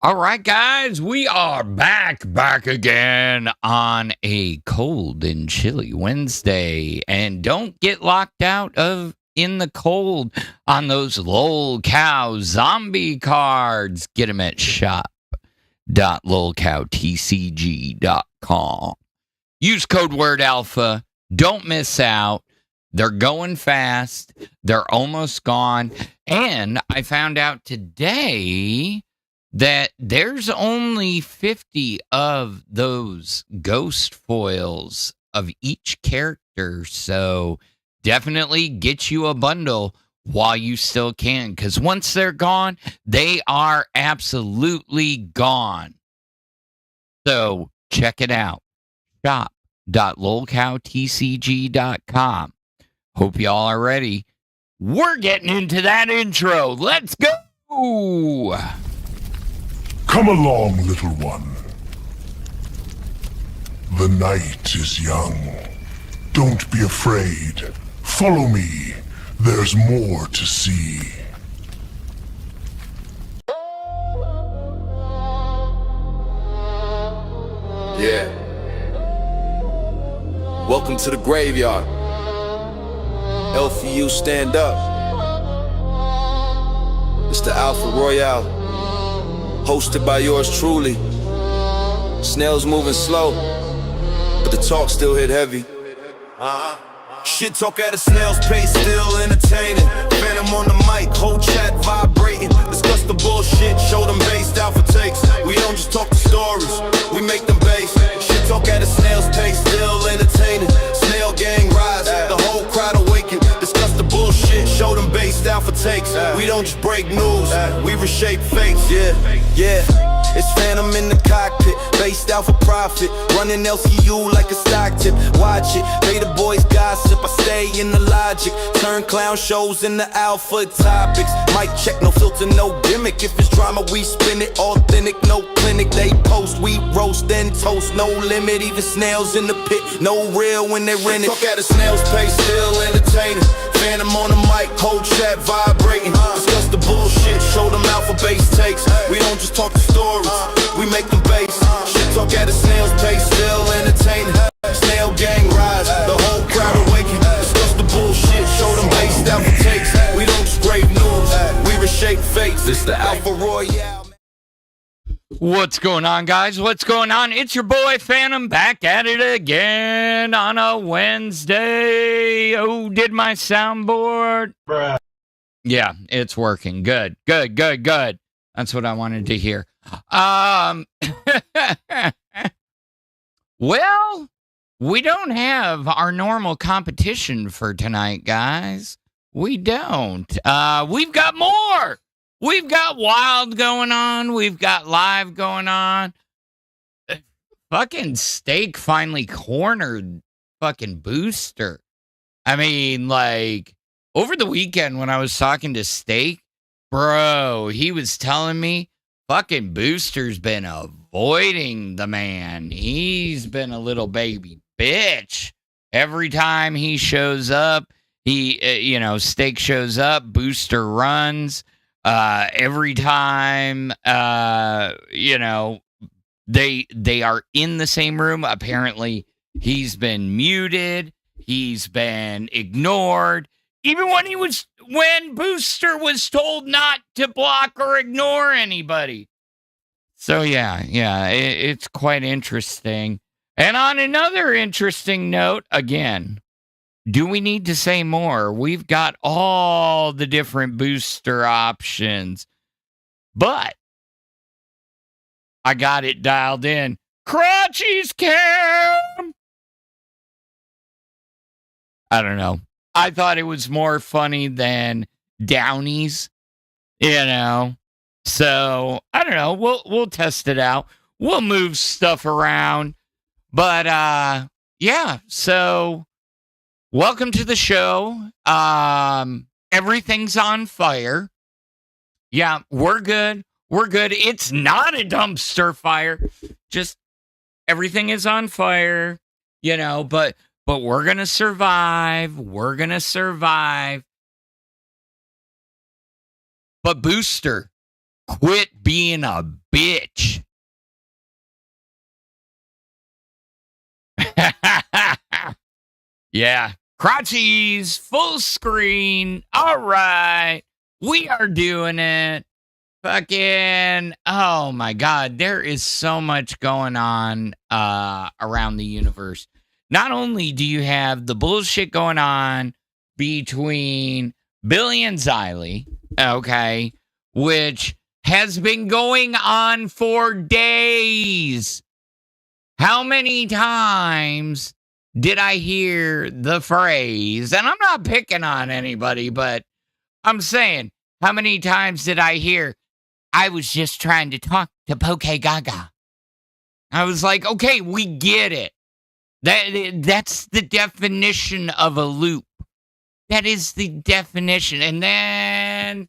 All right, guys, we are back again on a cold and chilly Wednesday. And don't get locked out of in the cold on those Lolcow zombie cards. Get them at shop.lolcowtcg.com. Use code word alpha. Don't miss out. They're going fast. They're almost gone. And I found out today that there's only 50 of those ghost foils of each character. So definitely get you a bundle while you still can, because once they're gone, they are absolutely gone. So check it out. Shop.lolcowtcg.com. Hope y'all are ready. We're getting into that intro. Let's go! Come along, little one. The night is young. Don't be afraid. Follow me. There's more to see. Yeah. Welcome to the graveyard. LCU, stand up. It's the Alpha Royale, hosted by yours truly. Snails moving slow, but the talk still hit heavy. Shit talk at a snail's pace, still entertaining. Phantom on the mic, whole chat vibrating. Discuss the bullshit, show them based alpha takes. We don't just talk the stories, we make them base. Shit talk at a snail's pace, still entertaining. Snail gang rise, the whole crowd awaken. Discuss the bullshit, show them based alpha takes. We don't just break news, we reshape fates. Yeah. It's Phantom in the cockpit, based out for profit. Running LCU like a stock tip. Watch it, pay the boys gossip. I stay in the logic. Turn clown shows into alpha topics. Mic check, no filter, no gimmick. If it's drama, we spin it. Authentic, no clinic. They post, we roast and toast. No limit, even snails in the pit. No real when they rent it. Talk at a snail's pace, still entertaining. Phantom on the mic, whole chat vibrating. Discuss the bullshit, show them alpha base takes. We don't just talk the stories, we make them base. Shit talk at a snail's pace, still entertaining. Snail gang rise, the whole crowd awaken. Discuss the bullshit, show them base alpha takes. We don't just grave news, we reshape fates. It's the Alpha Royale. What's going on, guys? What's going on? It's your boy Phantom back at it again on a Wednesday. Oh, did my soundboard? Bruh. Yeah, it's working. Good. That's what I wanted to hear. Well, we don't have our normal competition for tonight, guys. We don't. We've got more. We've got wild going on. We've got live going on. Fucking Steak finally cornered fucking Booster. I mean, like, over the weekend when I was talking to Steak, bro, he was telling me fucking Booster's been avoiding the man. He's been a little baby bitch. Every time he shows up, Steak shows up, Booster runs. Every time, they are in the same room. Apparently, he's been muted. He's been ignored. Even when Booster was told not to block or ignore anybody. So yeah, it's quite interesting. And on another interesting note, again, do we need to say more? We've got all the different booster options. But I got it dialed in. Crotchy's Cam! I don't know. I thought it was more funny than Downey's, So, I don't know. We'll test it out. We'll move stuff around. But, yeah, so welcome to the show. Everything's on fire. Yeah, we're good. It's not a dumpster fire. Just everything is on fire, but we're going to survive. But Booster, quit being a bitch. Yeah. Crotchies, full screen. All right. We are doing it. Fucking, oh my God. There is so much going on around the universe. Not only do you have the bullshit going on between Billy and Xylee, okay, which has been going on for days. How many times did I hear the phrase, and I'm not picking on anybody, but I'm saying, how many times did I hear, I was just trying to talk to Poke Gaga? I was like, okay, we get it. That's the definition of a loop. That is the definition. And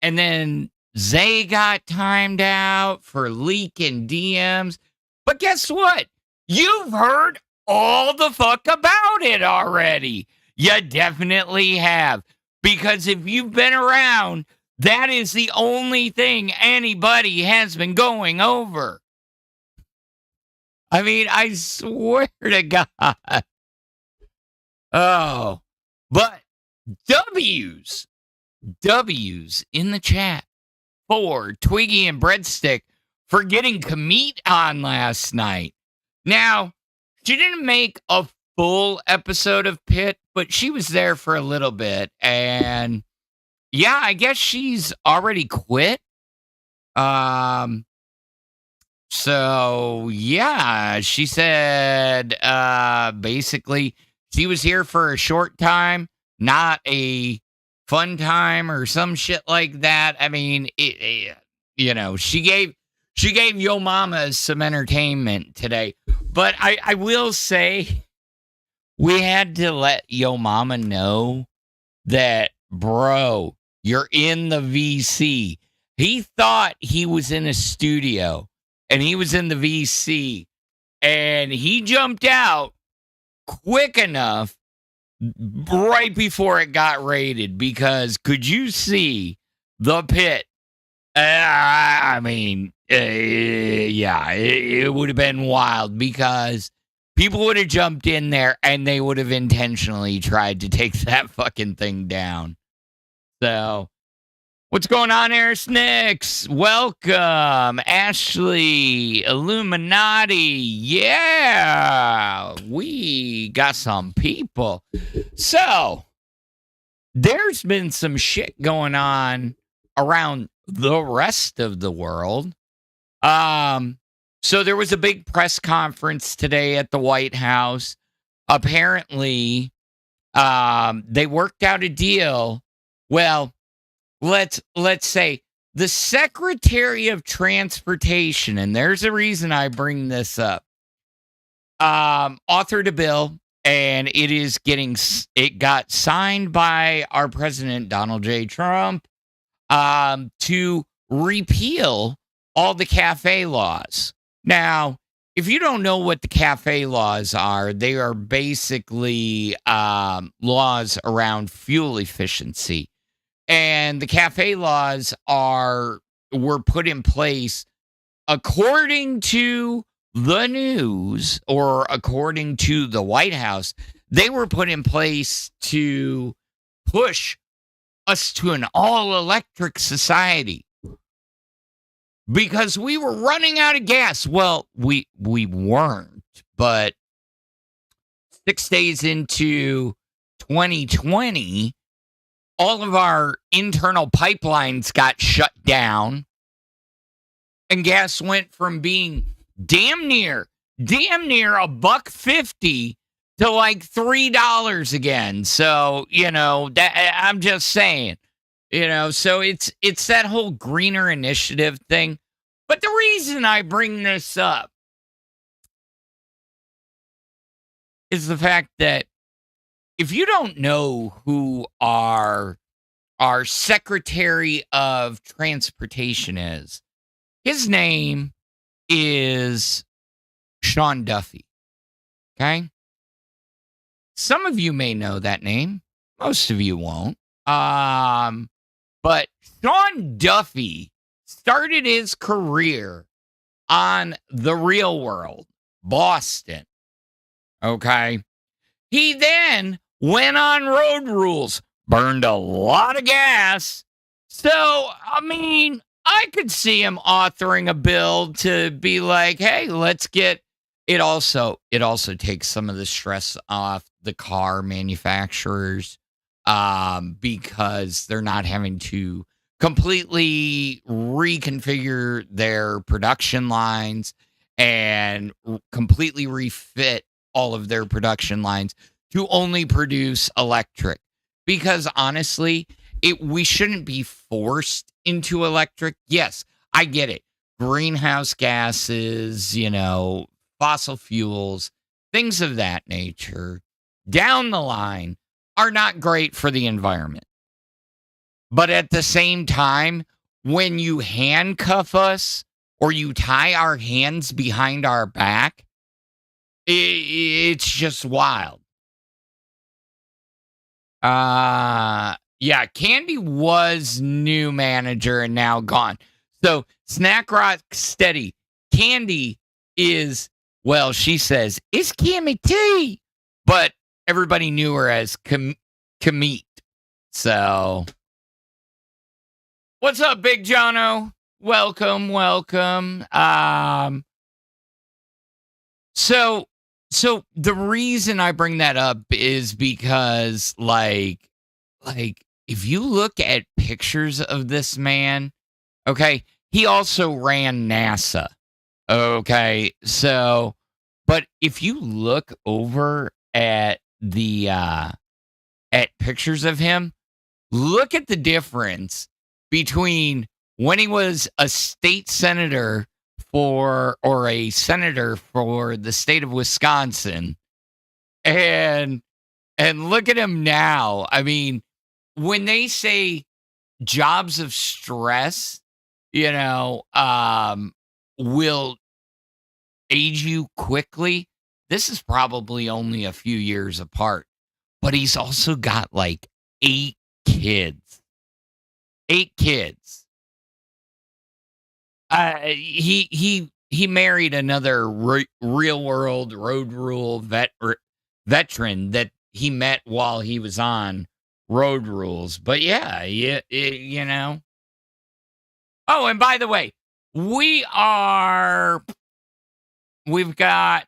then Zay got timed out for leaking DMs. But guess what? You've heard all the fuck about it already. You definitely have. Because if you've been around, that is the only thing anybody has been going over. I mean, I swear to God. Oh, but W's in the chat for Twiggy and Breadstick for getting Kamit on last night. Now, she didn't make a full episode of Pit, but she was there for a little bit. And yeah, I guess she's already quit. So yeah, she said basically she was here for a short time, not a fun time or some shit like that. I mean, she gave Yo Mama some entertainment today. But I will say we had to let Yo Mama know that, bro, you're in the VC. He thought he was in a studio and he was in the VC and he jumped out quick enough right before it got raided, because could you see the pit? I mean, yeah, it would have been wild, because people would have jumped in there and they would have intentionally tried to take that fucking thing down. So, what's going on, Arsnix? Welcome. Ashley, Illuminati. Yeah, we got some people. So, there's been some shit going on around the rest of the world. So there was a big press conference today at the White House. Apparently, they worked out a deal. Well, let's say the Secretary of Transportation, and there's a reason I bring this up, authored a bill, and it got signed by our president, Donald J. Trump, to repeal all the cafe laws. Now, if you don't know what the cafe laws are, they are basically laws around fuel efficiency. And the cafe laws were put in place according to the news, or according to the White House. They were put in place to push us to an all-electric society, because we were running out of gas. Well, we weren't, but 6 days into 2020, all of our internal pipelines got shut down, and gas went from being damn near $1.50 to like $3 again. So, that I'm just saying, so it's that whole greener initiative thing. But the reason I bring this up is the fact that if you don't know who our Secretary of Transportation is, his name is Sean Duffy. Okay? Some of you may know that name. Most of you won't. But Sean Duffy started his career on The Real World, Boston. Okay. He then went on Road Rules, burned a lot of gas. So, I mean, I could see him authoring a bill to be like, hey, let's get it. Also takes some of the stress off the car manufacturers because they're not having to completely reconfigure their production lines and completely refit all of their production lines to only produce electric. Because honestly, we shouldn't be forced into electric. Yes, I get it. Greenhouse gases, fossil fuels, things of that nature down the line are not great for the environment. But at the same time, when you handcuff us or you tie our hands behind our back, it's just wild. Yeah, Candy was new manager and now gone. So Snack Rock Steady. Candy is, well, she says, it's Kimmy T. But everybody knew her as Kemet. So, what's up, Big Jono? Welcome. So the reason I bring that up is because, like, if you look at pictures of this man, okay, he also ran NASA. Okay, so, but if you look over at the at pictures of him, look at the difference between when he was a state senator or a senator for the state of Wisconsin and look at him now. I mean, when they say jobs of stress, will age you quickly, this is probably only a few years apart. But he's also got like 8 kids. 8 kids. He married another real world road rule veteran that he met while he was on Road Rules. But yeah, Oh, and by the way, we've got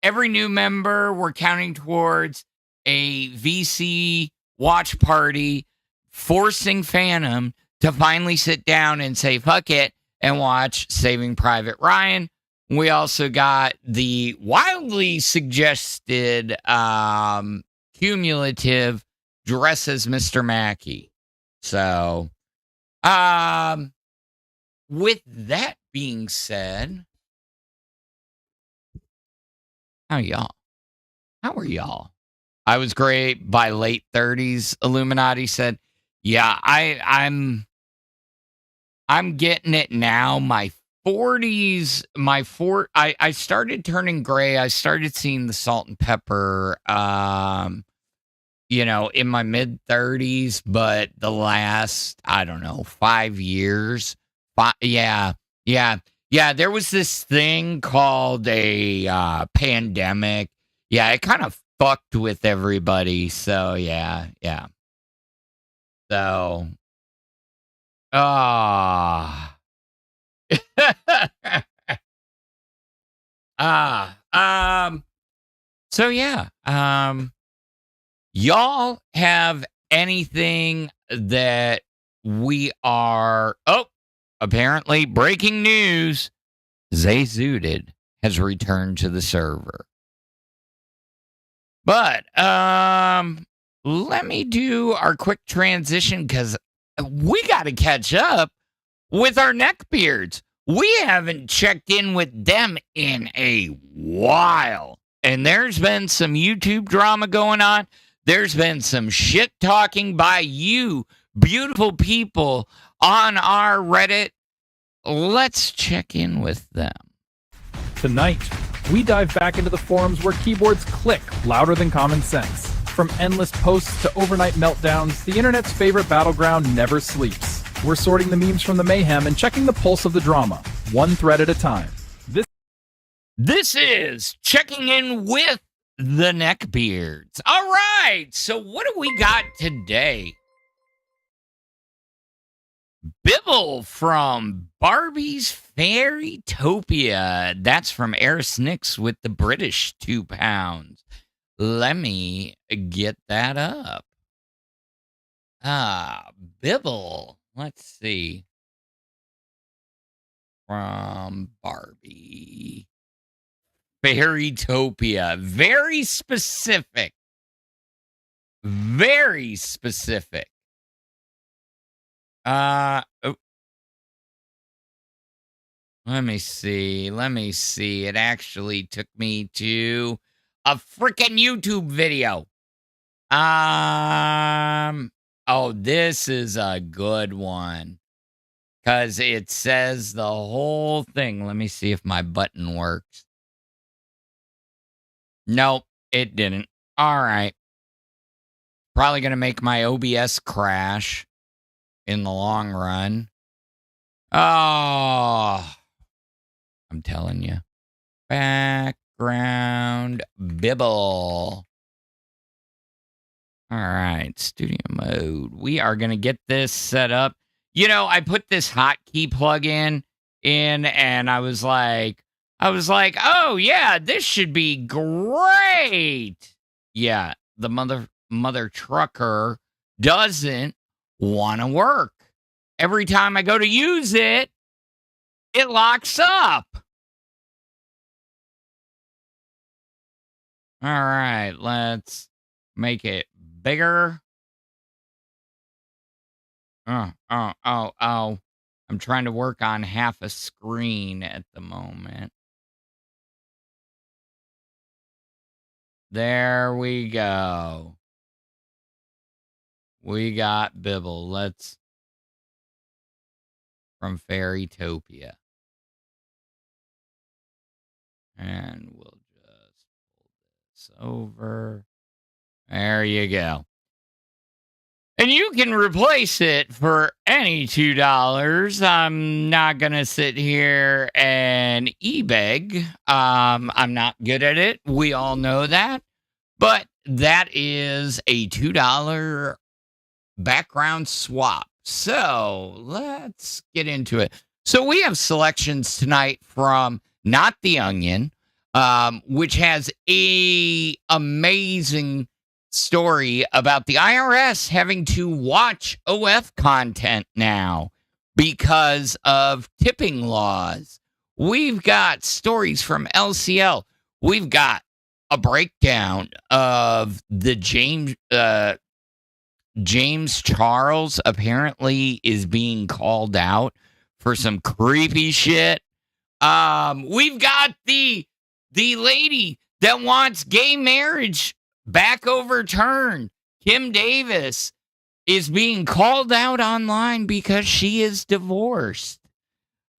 every new member. We're counting towards a VC watch party, forcing Phantom to finally sit down and say, fuck it, and watch Saving Private Ryan. We also got the wildly suggested cumulative Dress as Mr. Mackey. So, with that being said, how are y'all? I was great by late 30s. Illuminati said, yeah, I'm getting it now. My 40s, I started turning gray. I started seeing the salt and pepper, in my mid 30s, but the last, 5 years. Yeah. There was this thing called a pandemic. Yeah, it kind of fucked with everybody. So, yeah. So, so yeah. Y'all have anything that we are... Oh, apparently breaking news. Zay Zooted has returned to the server. But, let me do our quick transition because we got to catch up with our neckbeards. We haven't checked in with them in a while. And there's been some YouTube drama going on. There's been some shit talking by you beautiful people on our Reddit. Let's check in with them. Tonight, we dive back into the forums where keyboards click louder than common sense. From endless posts to overnight meltdowns, the internet's favorite battleground never sleeps. We're sorting the memes from the mayhem and checking the pulse of the drama, one thread at a time. This is Checking In with the Neckbeards. All right, so what do we got today? Bibble from Barbie's Fairytopia. That's from Eris Nix with the British £2. Let me get that up. Bibble. Let's see. From Barbie. Fairytopia. Very specific. Very specific. Let me see. It actually took me to a freaking YouTube video. Oh, this is a good one. Because it says the whole thing. Let me see if my button works. Nope, it didn't. All right. Probably going to make my OBS crash in the long run. Oh, I'm telling you. Background Bibble. All right, studio mode. We are going to get this set up. You know, I put this hotkey plugin in and I was like, oh yeah, this should be great. Yeah, the mother trucker doesn't want to work. Every time I go to use it, it locks up. All right, let's make it bigger. Oh. I'm trying to work on half a screen at the moment. There we go. We got Bibble. Let's from Fairytopia. And we'll just pull this over. There you go. And you can replace it for any $2. I'm not going to sit here and e-beg. I'm not good at it. We all know that. But that is a $2 background swap. So let's get into it. So we have selections tonight from Not the Onion, which has a amazing story about the IRS having to watch OF content now because of tipping laws. We've got stories from LCL. We've got a breakdown of the James Charles apparently is being called out for some creepy shit. We've got the lady that wants gay marriage back overturned. Kim Davis is being called out online because she is divorced.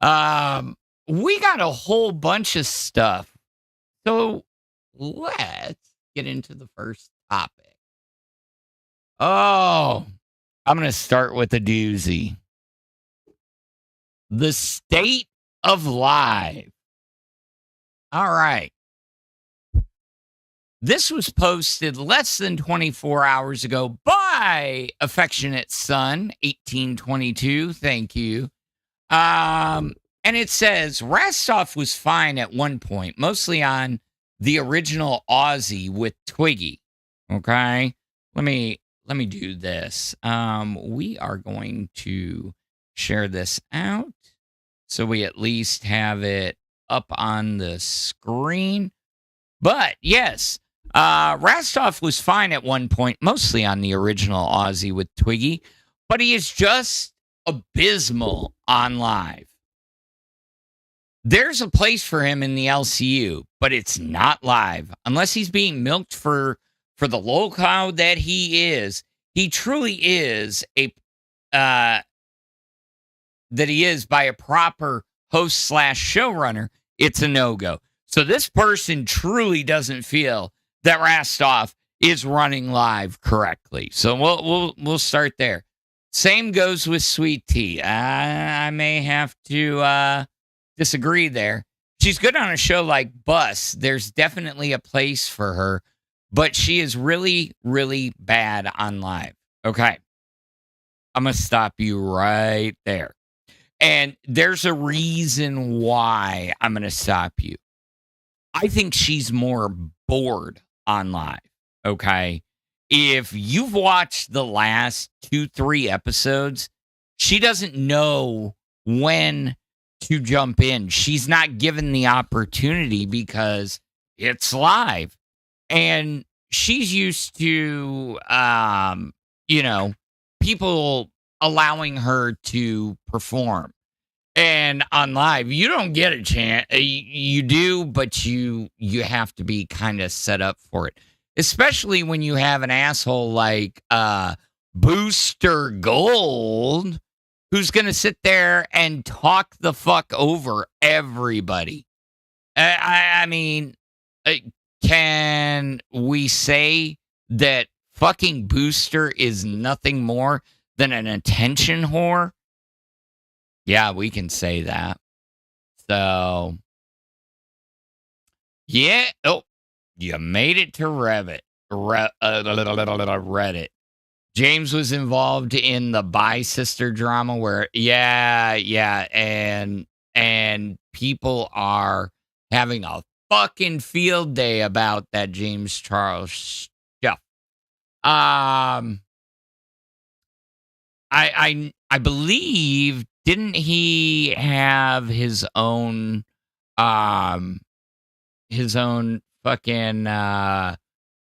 We got a whole bunch of stuff. So let's get into the first topic. Oh, I'm going to start with a doozy. The state of live. All right. This was posted less than 24 hours ago by Affectionate Son, 1822. Thank you. And it says, Rastoff was fine at one point, mostly on the original Aussie with Twiggy. Okay? Let me do this. We are going to share this out so we at least have it up on the screen. But yes, Rastoff was fine at one point, mostly on the original Aussie with Twiggy, but he is just abysmal on live. There's a place for him in the LCU, but it's not live. Unless he's being milked for the Lolcow that he is. He truly is that he is by a proper host / showrunner. It's a no-go. So this person truly doesn't feel that Rastoff is running live correctly. So we'll start there. Same goes with Sweet Tea. I may have to disagree there. She's good on a show like Bus. There's definitely a place for her, but she is really, really bad on live. Okay. I'm going to stop you right there. And there's a reason why I'm going to stop you. I think she's more bored on live. Okay. If you've watched the last 2-3 episodes, she doesn't know when to jump in. She's not given the opportunity because it's live. And she's used to, people allowing her to perform. And on live, you don't get a chance. You do, but you have to be kind of set up for it. Especially when you have an asshole like Booster Gold, who's going to sit there and talk the fuck over everybody. I mean, can we say that fucking Booster is nothing more than an attention whore? Yeah, we can say that. So, yeah. Oh, you made it to Reddit. Reddit. James was involved in the bi-sister drama where, and people are having a fucking field day about that James Charles stuff. I believe, didn't he have his own fucking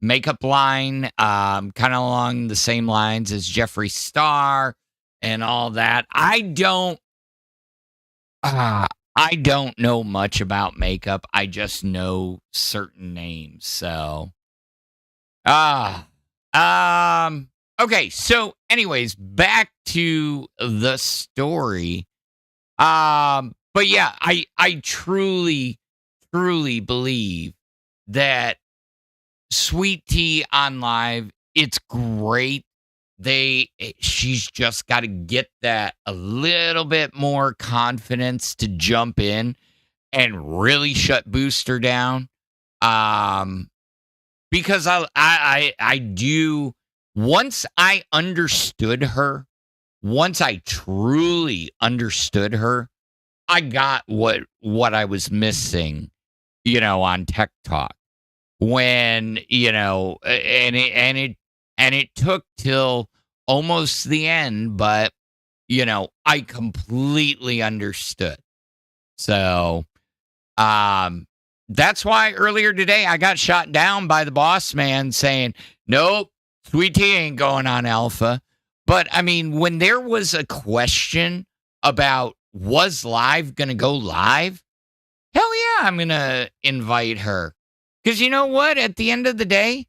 makeup line, kind of along the same lines as Jeffree Star and all that? I don't know much about makeup. I just know certain names. So, okay. So, anyways, back to the story. But yeah, I truly believe that Sweet Tea on live, it's great. She's just got to get that a little bit more confidence to jump in and really shut Booster down. Because I do, once I truly understood her, I got what I was missing, on Tech Talk. When, and it took till almost the end, but, I completely understood. So, that's why earlier today I got shot down by the boss man saying, nope, Sweet Tea ain't going on Alpha. But I mean, when there was a question about was live going to go live, hell yeah, I'm going to invite her. Because you know what? At the end of the day,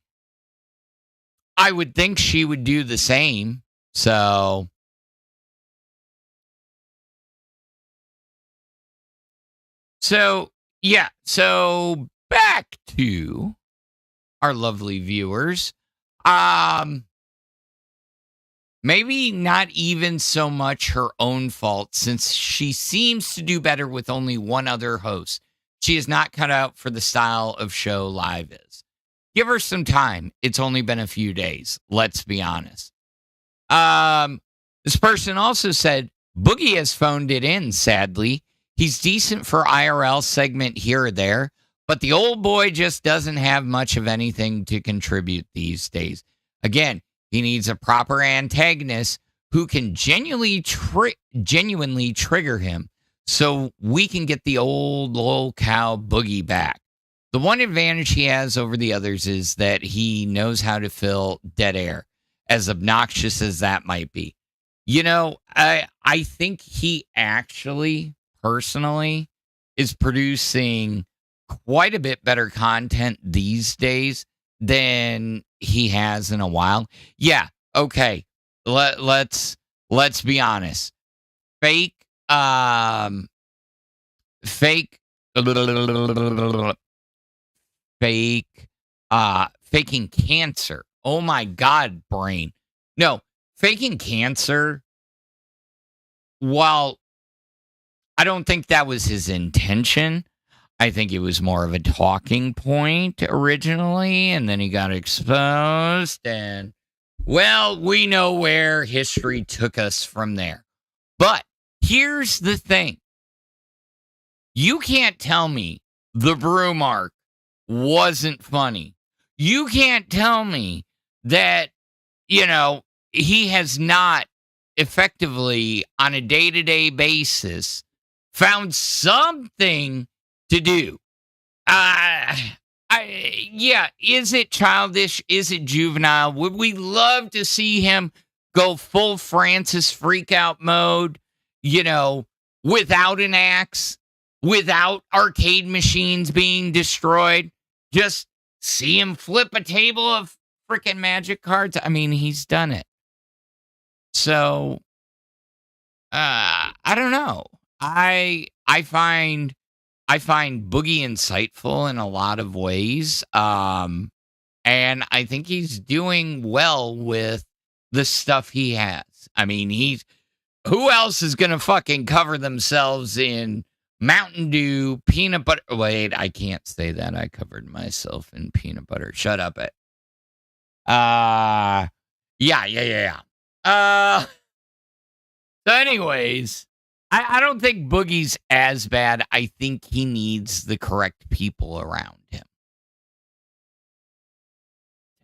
I would think she would do the same. So, yeah. So back to our lovely viewers. Maybe not even so much her own fault, since she seems to do better with only one other host. She is not cut out for the style of show live is. Give her some time. It's only been a few days. Let's be honest. This person also said, Boogie has phoned it in, sadly. He's decent for IRL segment here or there, but the old boy just doesn't have much of anything to contribute these days. Again, he needs a proper antagonist who can genuinely trigger him so we can get the old Lolcow Boogie back. The one advantage he has over the others is that he knows how to fill dead air, as obnoxious as that might be. I think he actually, personally, is producing quite a bit better content these days than he has in a while. Yeah, okay. Let's be honest. Faking cancer. Oh my God, brain. No, faking cancer, while I don't think that was his intention, I think it was more of a talking point originally, and then he got exposed, and, well, we know where history took us from there. But here's the thing. You can't tell me the broom arc wasn't funny. You can't tell me that, he has not effectively, on a day-to-day basis, found something to do. Is it childish? Is it juvenile? Would we love to see him go full Francis freakout mode, without an axe, without arcade machines being destroyed? Just see him flip a table of freaking magic cards? I mean, he's done it. So, I don't know. I find Boogie insightful in a lot of ways. And I think he's doing well with the stuff he has. I mean, who else is going to fucking cover themselves in Mountain Dew, peanut butter? Wait, I can't say that. I covered myself in peanut butter. Shut up. Yeah. So anyways, I don't think Boogie's as bad. I think he needs the correct people around him.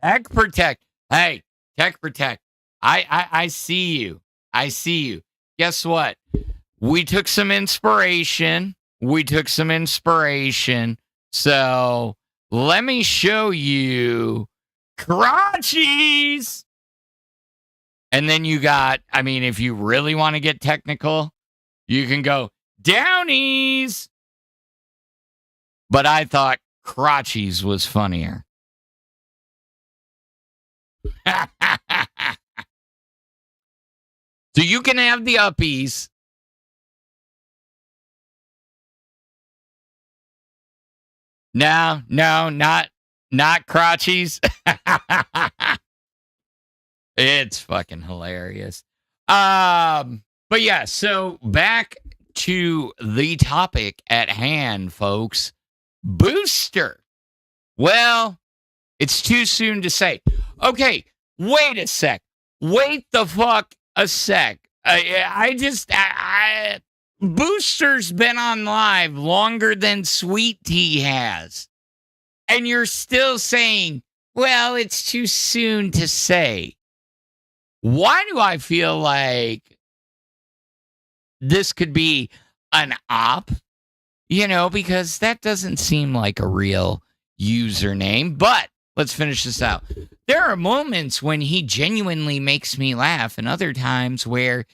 Tech Protect. Hey, Tech Protect. I see you. I see you. Guess what? We took some inspiration. So let me show you crotchies. And then you got, if you really want to get technical, you can go downies. But I thought crotchies was funnier. So you can have the uppies. No, not crotchies. It's fucking hilarious. But yeah, so back to the topic at hand, folks. Booster. Well, it's too soon to say. Okay, wait a sec. Wait the fuck a sec. Booster's been on live longer than Sweet Tea has. And you're still saying, well, it's too soon to say. Why do I feel like this could be an op? Because that doesn't seem like a real username. But let's finish this out. There are moments when he genuinely makes me laugh, and other times where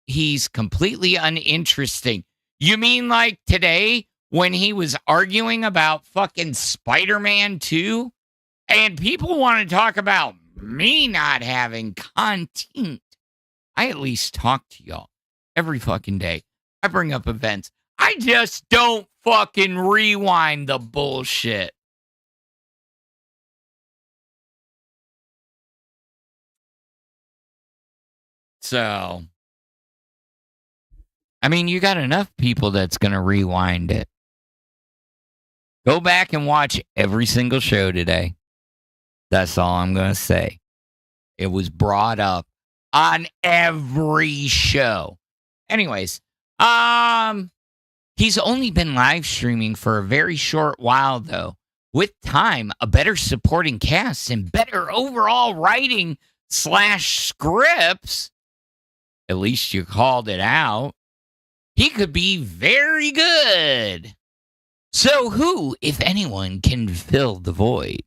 he's completely uninteresting. You mean like today when he was arguing about fucking Spider-Man 2? And people want to talk about me not having content. I at least talk to y'all every fucking day. I bring up events. I just don't fucking rewind the bullshit. So, you got enough people that's going to rewind it. Go back and watch every single show today. That's all I'm going to say. It was brought up on every show. Anyways, he's only been live streaming for a very short while, though. With time, a better supporting cast, and better overall writing / scripts, at least you called it out, he could be very good. So who, if anyone, can fill the void?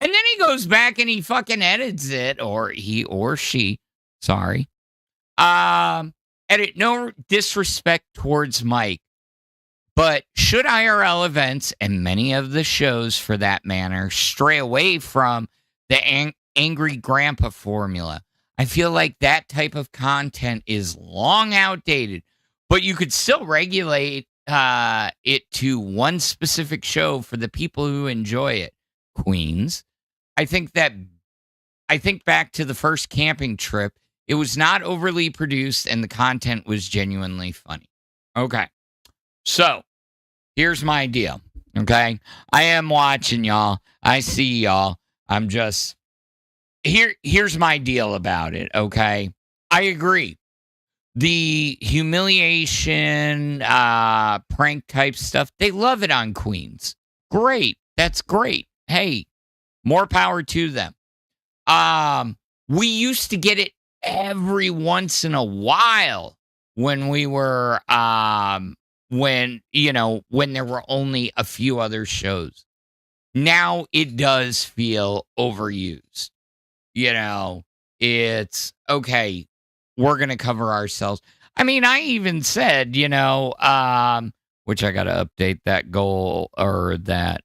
And then he goes back and he fucking edits it, or he or she, sorry. Edit, no disrespect towards Mike, but should IRL events, and many of the shows for that matter, stray away from the angry grandpa formula? I feel like that type of content is long outdated, but you could still regulate it to one specific show for the people who enjoy it. Queens. I think that I think back to the first camping trip. It was not overly produced and the content was genuinely funny. Okay. So here's my deal. Okay. I am watching y'all. I see y'all. I'm just here's my deal about it. Okay. I agree. The humiliation, prank type stuff, they love it on Queens. Great. That's great. Hey, more power to them. We used to get it every once in a while when we were, when there were only a few other shows. Now it does feel overused. It's okay. We're going to cover ourselves. I mean, I even said, which I got to update that goal or that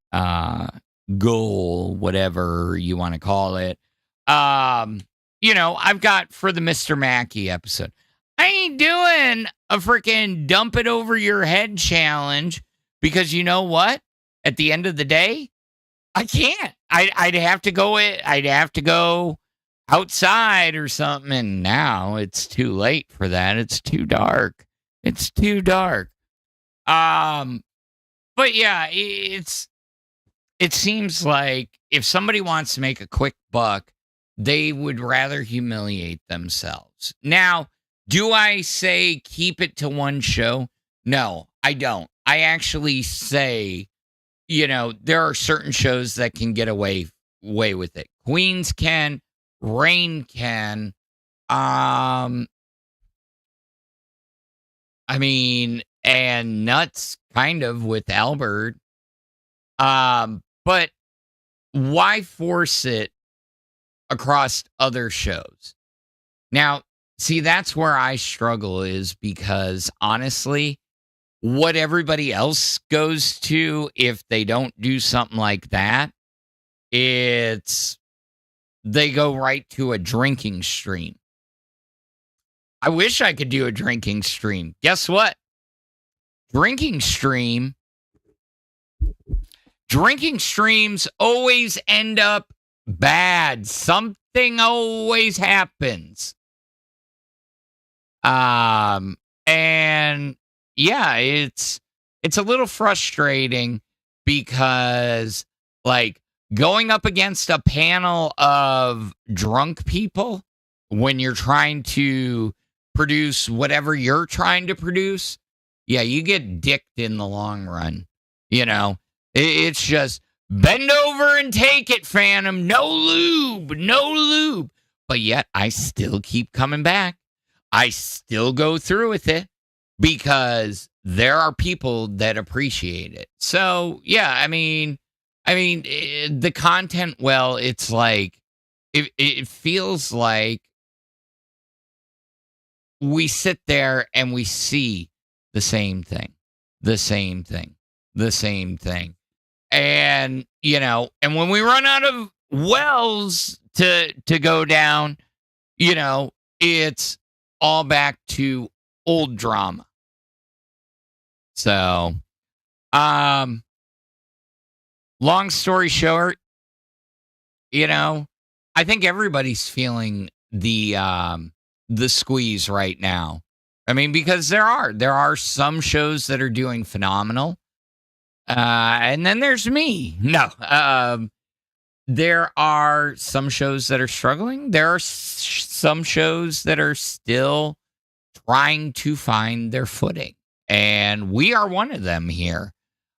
goal, whatever you want to call it. I've got for the Mr. Mackey episode. I ain't doing a freaking dump it over your head challenge because you know what? At the end of the day, I can't. I'd have to go. I'd have to go outside or something, and now it's too late for that. It's too dark. It's too dark. But yeah, it seems like if somebody wants to make a quick buck, they would rather humiliate themselves. Now, do I say keep it to one show? No, I don't. I actually say, there are certain shows that can get away with it. Queens can. Rain can. And Nuts kind of with Albert. But why force it across other shows? Now, see, that's where I struggle is because honestly, what everybody else goes to, if they don't do something like that, they go right to a drinking stream. I wish I could do a drinking stream. Guess what? Drinking streams always end up bad. Something always happens. And yeah, it's a little frustrating because going up against a panel of drunk people when you're trying to produce whatever you're trying to produce, yeah, you get dicked in the long run. It's just bend over and take it, Phantom. No lube. But yet I still keep coming back. I still go through with it because there are people that appreciate it. So, yeah, the content, well, it's like, it feels like we sit there and we see the same thing. And, and when we run out of wells to go down, it's all back to old drama. So, long story short, I think everybody's feeling the squeeze right now. Because there are some shows that are doing phenomenal. And then there's me. No, there are some shows that are struggling. There are some shows that are still trying to find their footing. And we are one of them here.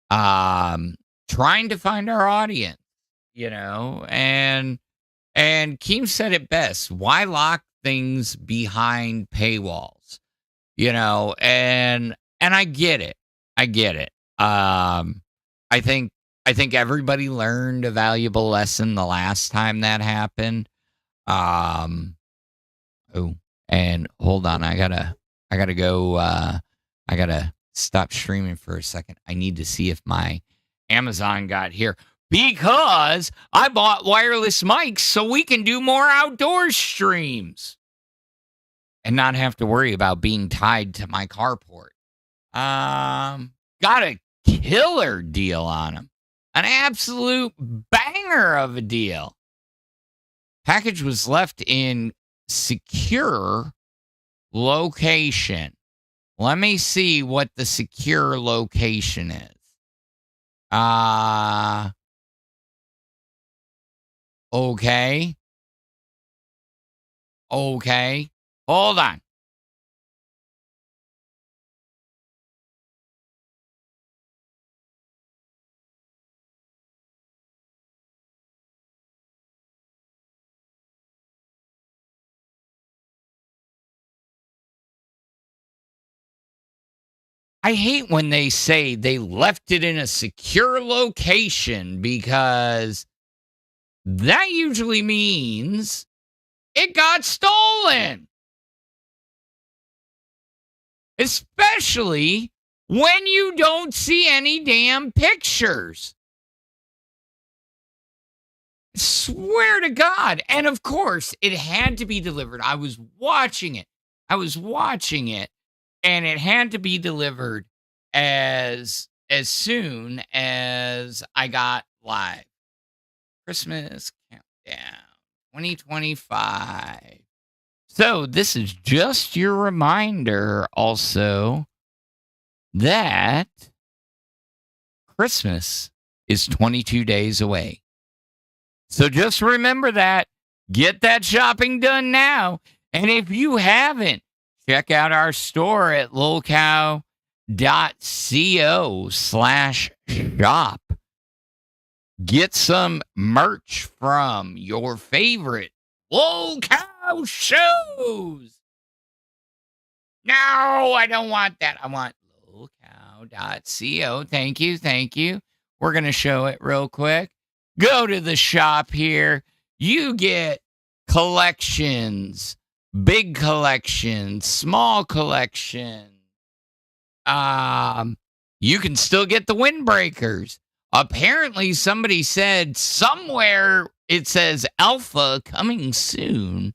Trying to find our audience, and Keem said it best. Why lock things behind paywalls? And I get it. I think everybody learned a valuable lesson the last time that happened. And hold on, I gotta go. I gotta stop streaming for a second. I need to see if my Amazon got here because I bought wireless mics so we can do more outdoor streams and not have to worry about being tied to my carport. Got a killer deal on them. An absolute banger of a deal. Package was left in secure location. Let me see what the secure location is. Okay. Okay. Hold on. I hate when they say they left it in a secure location because that usually means it got stolen. Especially when you don't see any damn pictures. Swear to God. And of course, it had to be delivered. I was watching it. And it had to be delivered as soon as I got live. Christmas countdown 2025. So this is just your reminder also that Christmas is 22 days away. So just remember that. Get that shopping done now. And if you haven't, check out our store at lolcow.co/shop. Get some merch from your favorite Lolcow shows. No, I don't want that. I want lolcow.co. Thank you. We're going to show it real quick. Go to the shop here. You get collections. Big collection, small collection. You can still get the windbreakers. Apparently, somebody said somewhere it says alpha coming soon.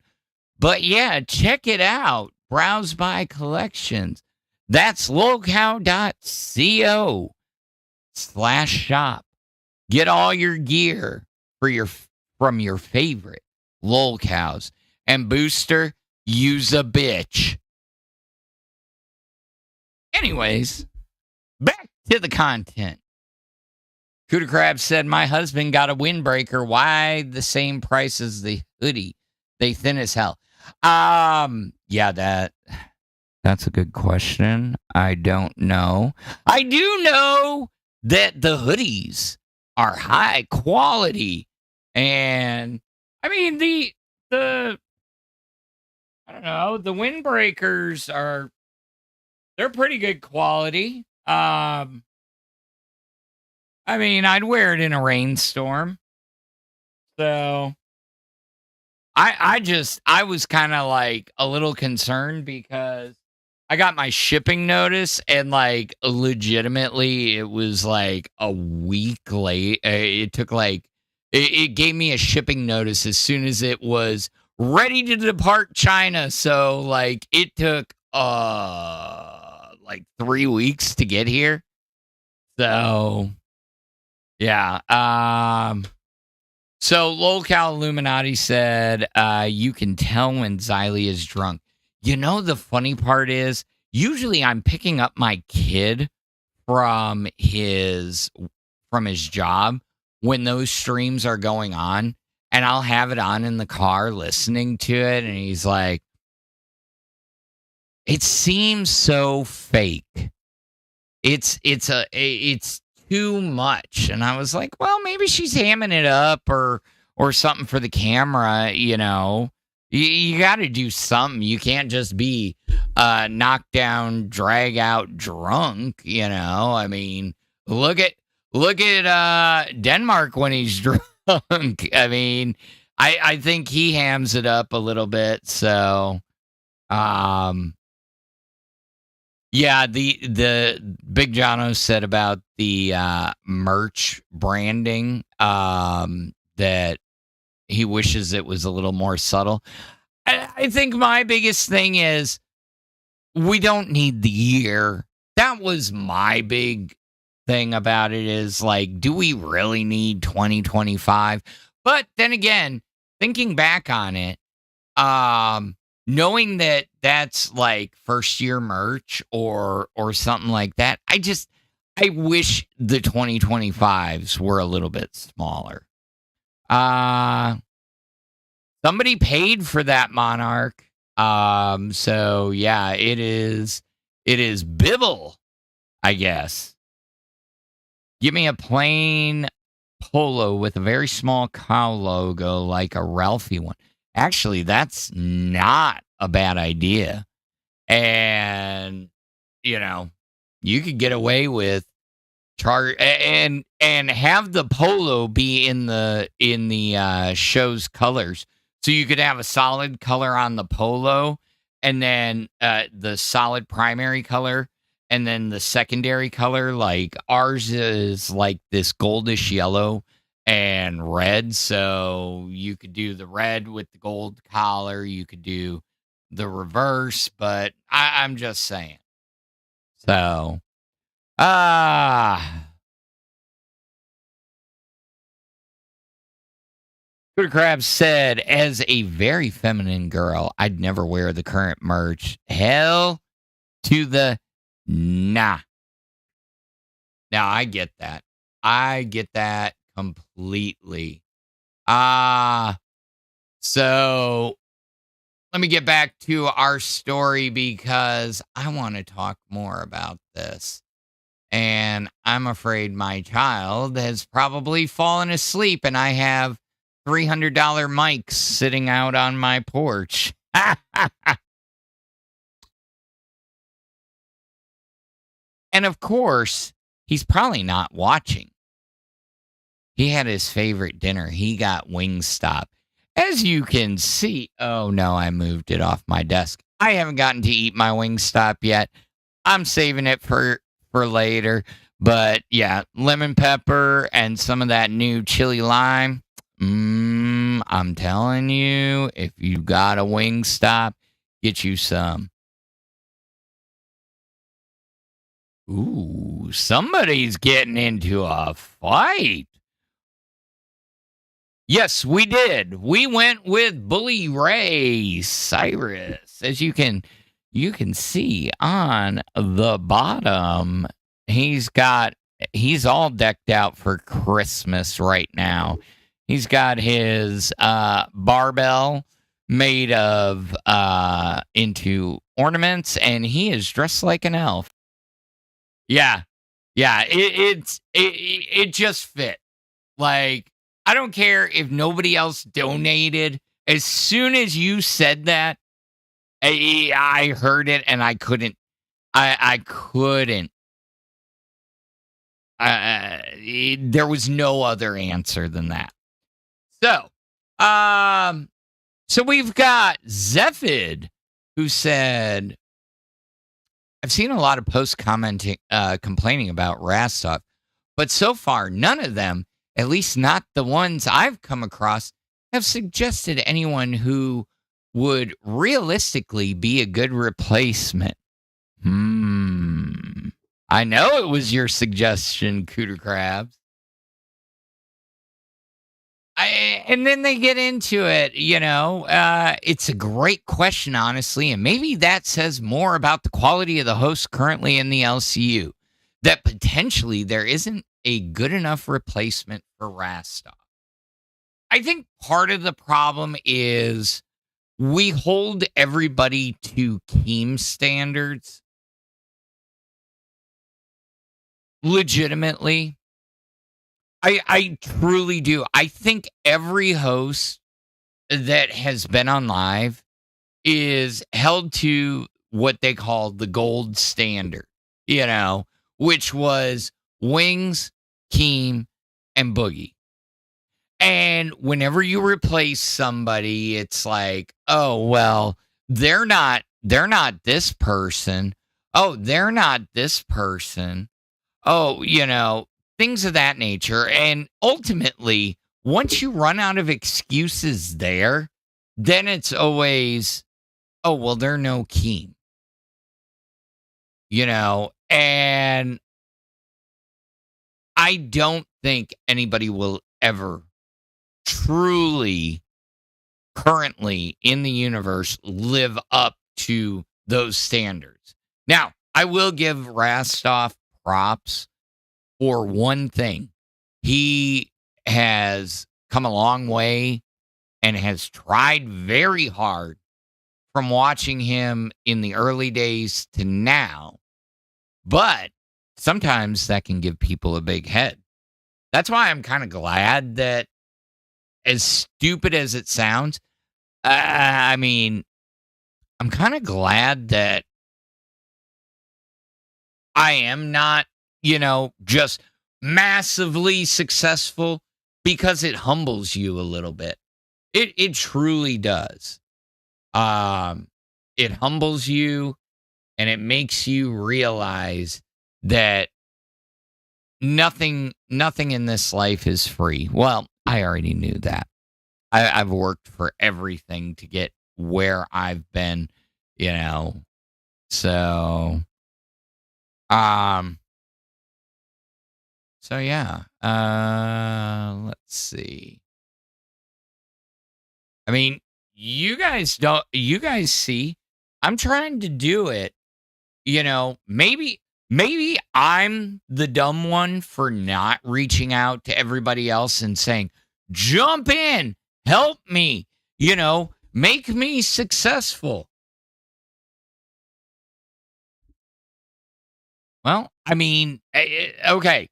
But yeah, check it out. Browse by collections. That's lolcow.co/shop. Get all your gear from your favorite Lolcows. And Booster, use a bitch. Anyways, back to the content. Cooter Crab said, my husband got a windbreaker. Why the same price as the hoodie? They thin as hell. Yeah, that's a good question. I don't know. I do know that the hoodies are high quality. And I mean the I don't know, the windbreakers they're pretty good quality. I mean, I'd wear it in a rainstorm. So I was kind of like a little concerned because I got my shipping notice and like legitimately it was like a week late. It took like it gave me a shipping notice as soon as it was ready to depart China. So like it took like 3 weeks to get here. So yeah. So Lolcow Illuminati said you can tell when Xylee is drunk. You know, the funny part is usually I'm picking up my kid from his job when those streams are going on. And I'll have it on in the car listening to it. And he's like, it seems so fake. It's too much. And I was like, well, maybe she's hamming it up or something for the camera. You know, you got to do something. You can't just be knocked down, drag out drunk. You know, I mean, look at Denmark when he's drunk. I mean, I think he hams it up a little bit. So, yeah, the Big Jono said about the merch branding that he wishes it was a little more subtle. I think my biggest thing is we don't need the year. That was my big thing about it is like, do we really need 2025? But then again, thinking back on it, knowing that that's like first year merch or something like that, I wish the 2025s were a little bit smaller. Somebody paid for that Monarch. So yeah, it is Bibble, I guess. Give me a plain polo with a very small cow logo like a Ralphie one. Actually, that's not a bad idea. And you could get away with charge and have the polo be in the show's colors. So you could have a solid color on the polo, and then the solid primary color, and then the secondary color. Like ours is like this goldish yellow and red. So you could do the red with the gold collar. You could do the reverse, but I'm just saying. So, Good Crab said, as a very feminine girl, I'd never wear the current merch. Hell to the nah. Now, I get that. I get that completely. So let me get back to our story because I want to talk more about this. And I'm afraid my child has probably fallen asleep and I have $300 mics sitting out on my porch. And of course, he's probably not watching. He had his favorite dinner. He got Wingstop. As you can see, oh no, I moved it off my desk. I haven't gotten to eat my Wingstop yet. I'm saving it for later. But yeah, lemon pepper and some of that new chili lime. I'm telling you, if you got a Wingstop, get you some. Ooh, somebody's getting into a fight. Yes, we did. We went with Bully Ray Cyrus. As you can see on the bottom, he's all decked out for Christmas right now. He's got his barbell made of into ornaments, and he is dressed like an elf. Yeah. It just fit. Like, I don't care if nobody else donated. As soon as you said that, I heard it and I couldn't. I couldn't. There was no other answer than that. So we've got Zephid, who said, I've seen a lot of posts commenting, complaining about Rastov, but so far, none of them, at least not the ones I've come across, have suggested anyone who would realistically be a good replacement. I know it was your suggestion, Cooter Crabs. And then they get into it, it's a great question, honestly, and maybe that says more about the quality of the hosts currently in the LCU, that potentially there isn't a good enough replacement for Rastov. I think part of the problem is we hold everybody to Keem standards. Legitimately. I truly do. I think every host that has been on live is held to what they call the gold standard, which was Wings, Keem, and Boogie. And whenever you replace somebody, it's like, oh, well, they're not this person. Oh, they're not this person. Oh, things of that nature. And ultimately, once you run out of excuses there, then it's always, oh, well, they're no Keem. And I don't think anybody will ever truly currently in the universe live up to those standards. Now, I will give Rastov props for one thing. He has come a long way and has tried very hard from watching him in the early days to now. But sometimes that can give people a big head. That's why I'm kind of glad that, as stupid as it sounds, I mean, I'm kind of glad that I am not, just massively successful, because it humbles you a little bit. It truly does. It humbles you, and it makes you realize that nothing in this life is free. Well, I already knew that. I've worked for everything to get where I've been, So, yeah. Let's see. I mean, you guys see, I'm trying to do it. Maybe I'm the dumb one for not reaching out to everybody else and saying, jump in, help me, make me successful. Well, I mean, okay,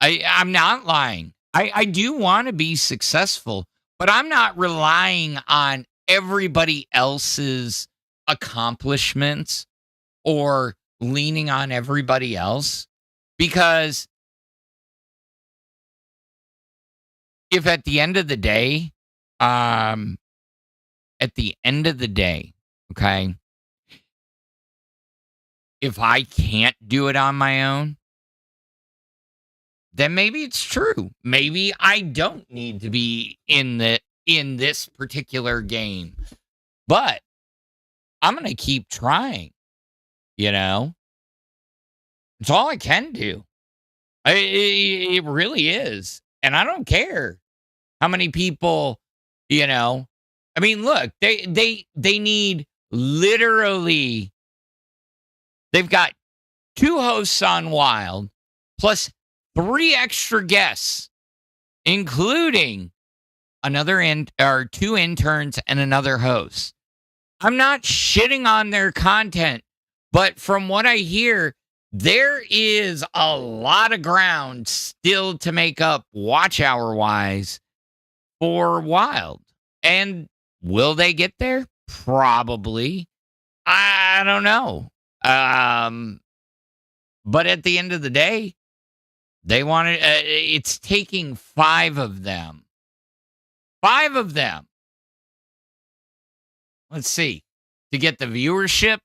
I'm not lying. I do want to be successful, but I'm not relying on everybody else's accomplishments or leaning on everybody else, because if at the end of the day, okay, if I can't do it on my own, then maybe it's true. Maybe I don't need to be in this particular game. But I'm going to keep trying. It's all I can do. It really is. And I don't care how many people, I mean, look, they need literally, they've got 2 hosts on Wild plus 3 extra guests, including 2 interns and another host. I'm not shitting on their content, but from what I hear, there is a lot of ground still to make up watch hour wise for Wild. And will they get there? Probably. I don't know. But at the end of the day, they want it. It's taking 5 of them. 5 of them. Let's see. To get the viewership,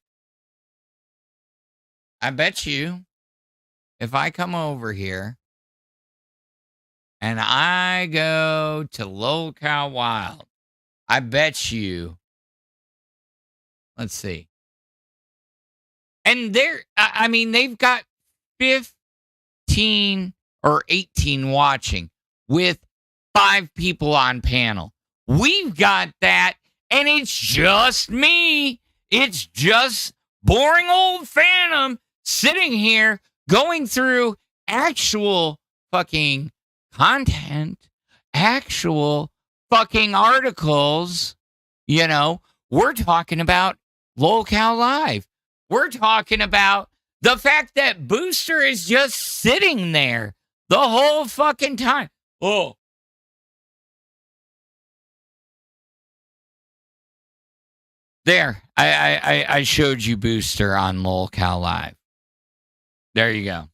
I bet you if I come over here and I go to Lolcow Wild, I bet you, let's see. And they've got 15 or 18 watching with 5 people on panel. We've got that, and it's just me. It's just boring old Phantom sitting here going through actual fucking content, actual fucking articles. We're talking about Lolcow Live. We're talking about the fact that Booster is just sitting there the whole fucking time. Oh. There. I showed you Booster on Lolcow Live. There you go.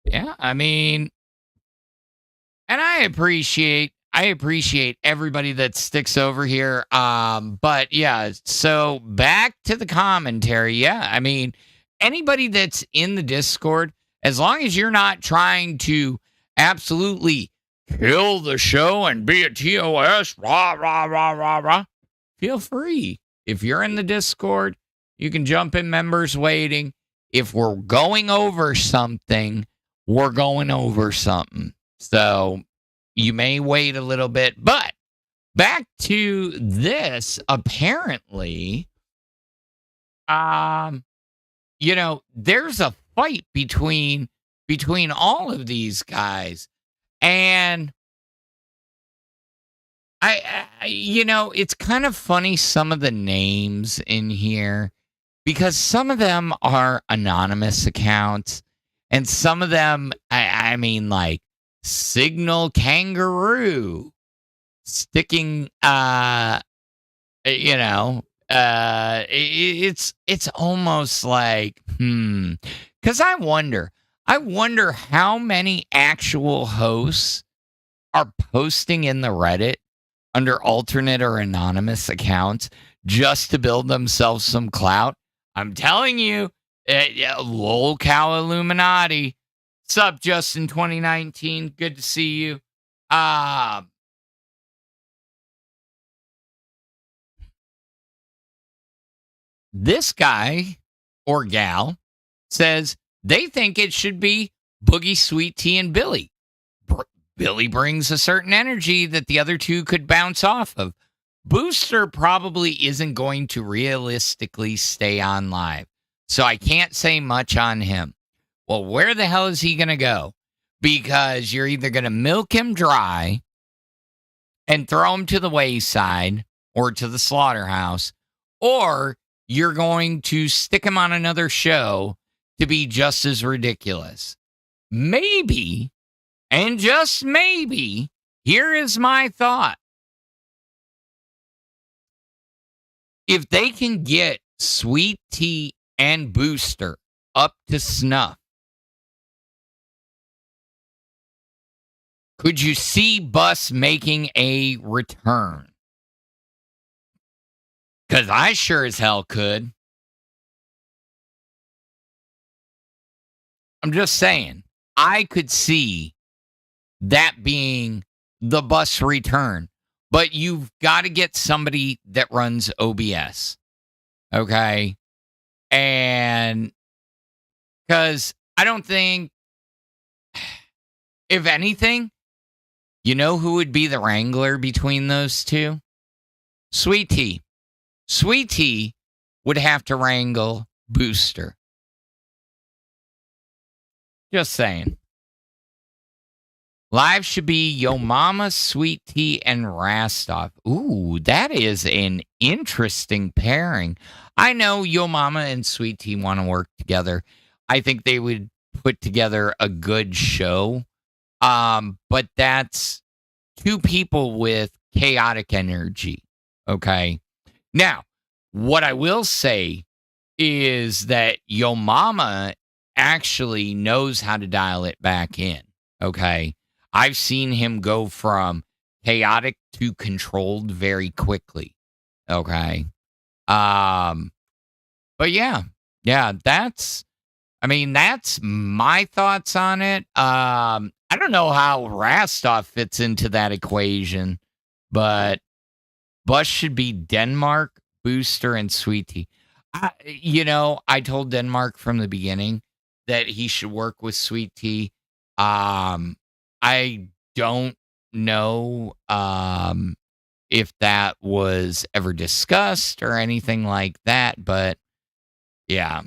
Yeah, I mean, and I appreciate everybody that sticks over here. But yeah, so back to the commentary. Yeah, I mean, anybody that's in the Discord, as long as you're not trying to absolutely kill the show and be a TOS, rah, rah, rah, rah, rah, feel free. If you're in the Discord, you can jump in members waiting. If we're going over something, we're going over something. So you may wait a little bit. But back to this, apparently, there's a fight between all of these guys. And it's kind of funny, some of the names in here, because some of them are anonymous accounts, and some of them, I mean, like Signal Kangaroo sticking, it's almost like, because I wonder how many actual hosts are posting in the Reddit under alternate or anonymous accounts just to build themselves some clout. I'm telling you, Lolcow Illuminati. Sup, Justin 2019. Good to see you. This guy or gal says they think it should be Boogie, Sweet Tea, and Billy. Billy brings a certain energy that the other two could bounce off of. Booster probably isn't going to realistically stay on live, so I can't say much on him. Well, where the hell is he going to go? Because you're either going to milk him dry and throw him to the wayside or to the slaughterhouse, or you're going to stick him on another show to be just as ridiculous. Maybe, and just maybe, here is my thought. If they can get Sweet Tea and Booster up to snuff, could you see Bus making a return? Because I sure as hell could. I'm just saying, I could see that being the Bus return. But you've got to get somebody that runs OBS. Okay? And because I don't think, if anything, you know who would be the wrangler between those two? Sweet Tea. Sweet Tea would have to wrangle Booster. Just saying. Live should be Yo Mama, Sweet Tea, and Rastov. Ooh, that is an interesting pairing. I know Yo Mama and Sweet Tea want to work together. I think they would put together a good show. But that's two people with chaotic energy. Okay. Now, what I will say is that Yo Mama actually knows how to dial it back in. Okay. I've seen him go from chaotic to controlled very quickly. Okay. But yeah, that's my thoughts on it. I don't know how Rastov fits into that equation, but Bus should be Denmark, Booster, and Sweet Tea. I told Denmark from the beginning that he should work with Sweet Tea. I don't know if that was ever discussed or anything like that, but yeah.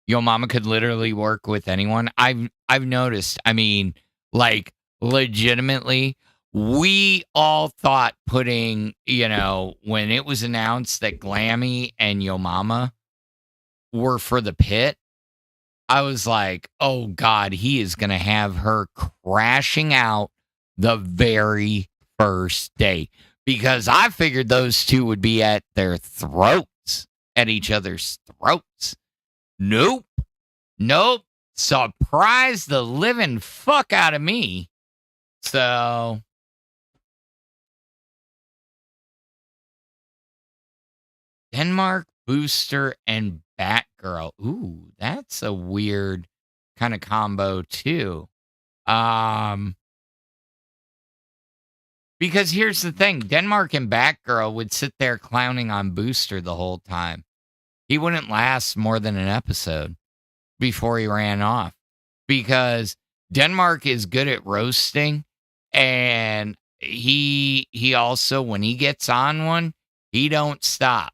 Yo Mama could literally work with anyone. I've noticed. I mean, like, legitimately, we all thought putting, when it was announced that Glammy and Yo Mama were for the pit, I was like, oh God, he is going to have her crashing out the very first day. Because I figured those two would be at their throats, at each other's throats. Nope. Surprised the living fuck out of me. So, Denmark, Booster, and Batgirl. Ooh, that's a weird kind of combo too. Because here's the thing, Denmark and Batgirl would sit there clowning on Booster the whole time. He wouldn't last more than an episode before he ran off. Because Denmark is good at roasting, and he also, when he gets on one, he don't stop.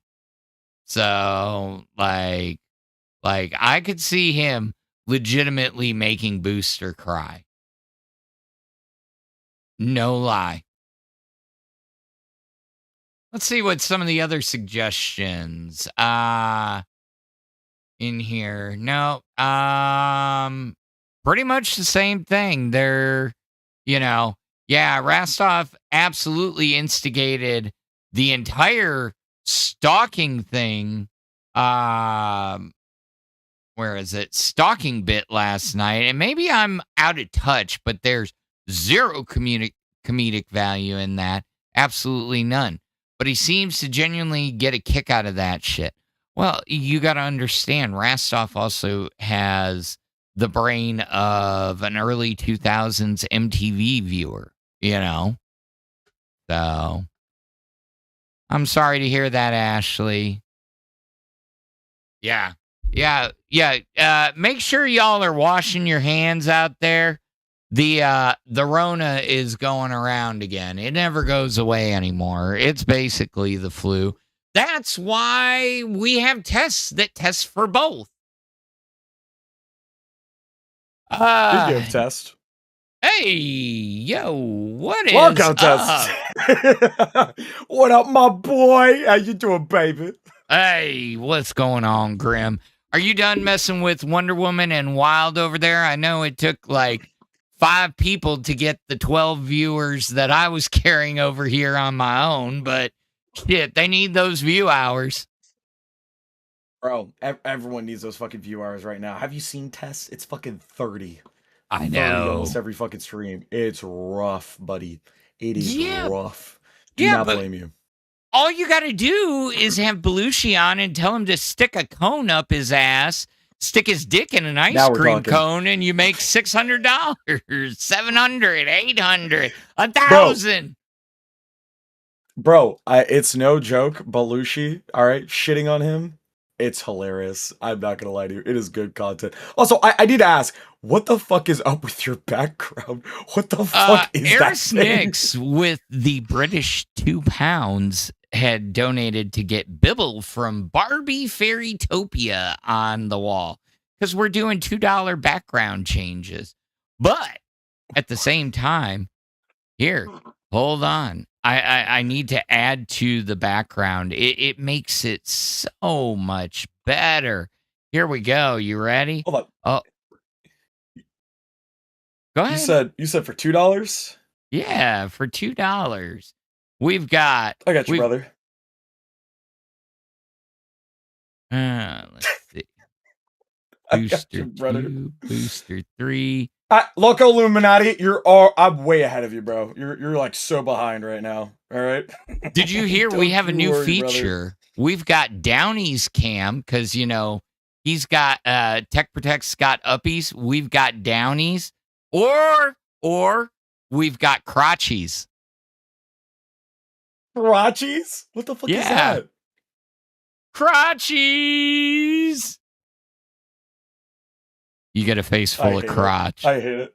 So like I could see him legitimately making Booster cry. No lie. Let's see what some of the other suggestions in here. No, pretty much the same thing. They're, Rastov absolutely instigated the entire stalking thing. Where is it? Stalking bit last night. And maybe I'm out of touch, but there's zero comedic value in that. Absolutely none. But he seems to genuinely get a kick out of that shit. Well, you got to understand, Rastov also has the brain of an early 2000s MTV viewer, So, I'm sorry to hear that, Ashley. Yeah. Make sure y'all are washing your hands out there. The Rona is going around again. It never goes away anymore. It's basically the flu. That's why we have tests that test for both. Speaking of test. Hey, yo, what is Lolcow up? test. What up, my boy? How you doing, baby? Hey, what's going on, Grim? Are you done messing with Wonder Woman and Wild over there? I know it took like 5 people to get the 12 viewers that I was carrying over here on my own, but shit, they need those view hours. Bro, everyone needs those fucking view hours right now. Have you seen tests? It's fucking 30. I 30 know. almost every fucking stream. It's rough, buddy. It is rough. Do Yeah, not blame you. All you got to do is have Belushi on and tell him to stick a cone up his ass, stick his dick in an ice cream cone, and you make $600, $700, $800, $1,000. Bro, it's no joke. Belushi, all right, shitting on him. It's hilarious. I'm not gonna lie to you. It is good content. Also, I need to ask, what the fuck is up with your background? What the fuck is that thing? Nix with the British £2 had donated to get Bibble from Barbie Fairytopia on the wall because we're doing $2 background changes. But at the same time, here, hold on. I need to add to the background. It makes it so much better. Here we go. You ready? Hold on. Oh, go ahead. You said for $2? Yeah, for $2. We've got. I got you, brother. Let's see. I Booster got you, brother. 2, Booster 3. Loco Illuminati, I'm way ahead of you, bro. You're like so behind right now. All right. Did you hear we have a new feature? Brother. We've got Downey's cam because he's got Tech Protect's got uppies. We've got Downey's, or we've got crotchies. Crotchies? What the fuck is that? Crotchies. You get a face full of crotch. I hate it.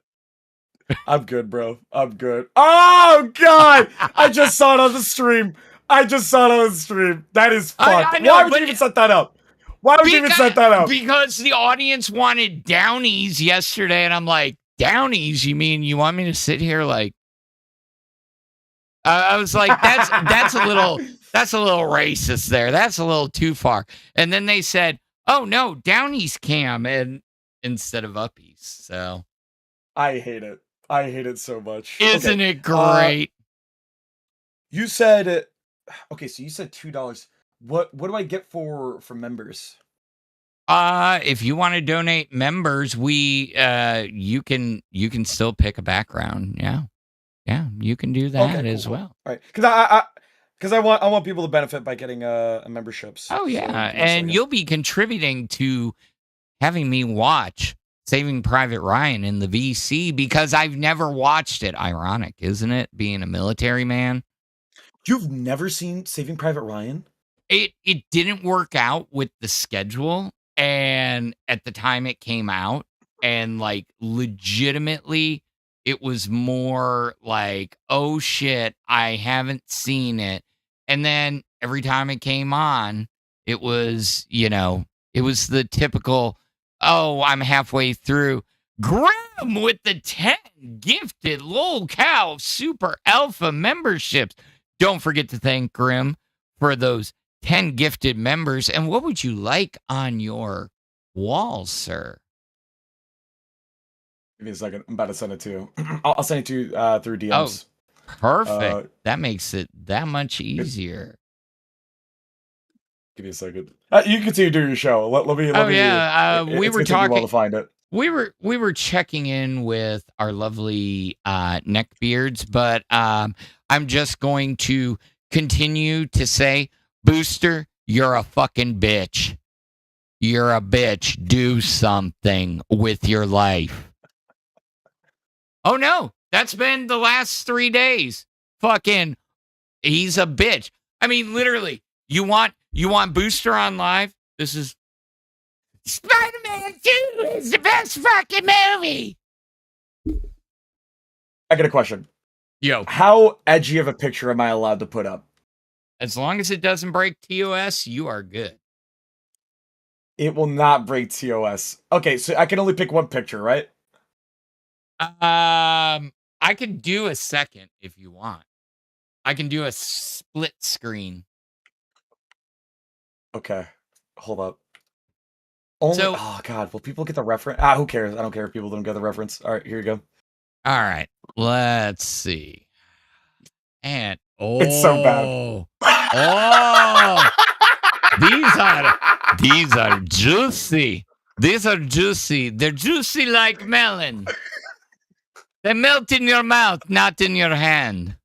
I'm good, bro. I'm good. Oh, God! I just saw it on the stream. That is fucked. Why would you even set that up? Because the audience wanted Downies yesterday, and I'm like, Downies? You mean you want me to sit here like... I was like, that's a little racist there. That's a little too far. And then they said, oh, no, Downey's cam, and instead of uppies. So I hate it. I hate it so much. Isn't it great? You said okay, so you said $2. What do I get for members? If you want to donate members, you can still pick a background. Yeah, you can do that as well. All right, because I want people to benefit by getting a memberships. Oh yeah, and you'll be contributing to having me watch Saving Private Ryan in the VC because I've never watched it. Ironic, isn't it? Being a military man. You've never seen Saving Private Ryan? It didn't work out with the schedule, and at the time it came out, and like legitimately it was more like, oh shit, I haven't seen it. And then every time it came on, it was, it was the typical, oh, I'm halfway through. Grim with the 10 gifted Lolcow Super Alpha memberships. Don't forget to thank Grim for those 10 gifted members. And what would you like on your wall, sir? Give me a second. I'm about to send it to you. I'll send it to you through DMs. Oh, perfect. That makes it that much easier. Give me a second. You continue to do your show. Let me. We were talking. Well to find it. We were checking in with our lovely neckbeards, but I'm just going to continue to say, Booster, you're a fucking bitch. You're a bitch. Do something with your life. Oh no, that's been the last 3 days. Fucking, he's a bitch. I mean, literally, you want Booster on live? This is Spider-Man 2 is the best fucking movie. I got a question. Yo, how edgy of a picture am I allowed to put up? As long as it doesn't break TOS, you are good. It will not break TOS. Okay, so I can only pick one picture, right? I could do a second if you want. I can do a split screen. Okay, hold up. Oh god, will people get the reference? Who cares? I don't care if people don't get the reference. All right, here you go. All right, let's see. And it's so bad. These are juicy. These are juicy. They're juicy like melon. They melt in your mouth, not in your hand.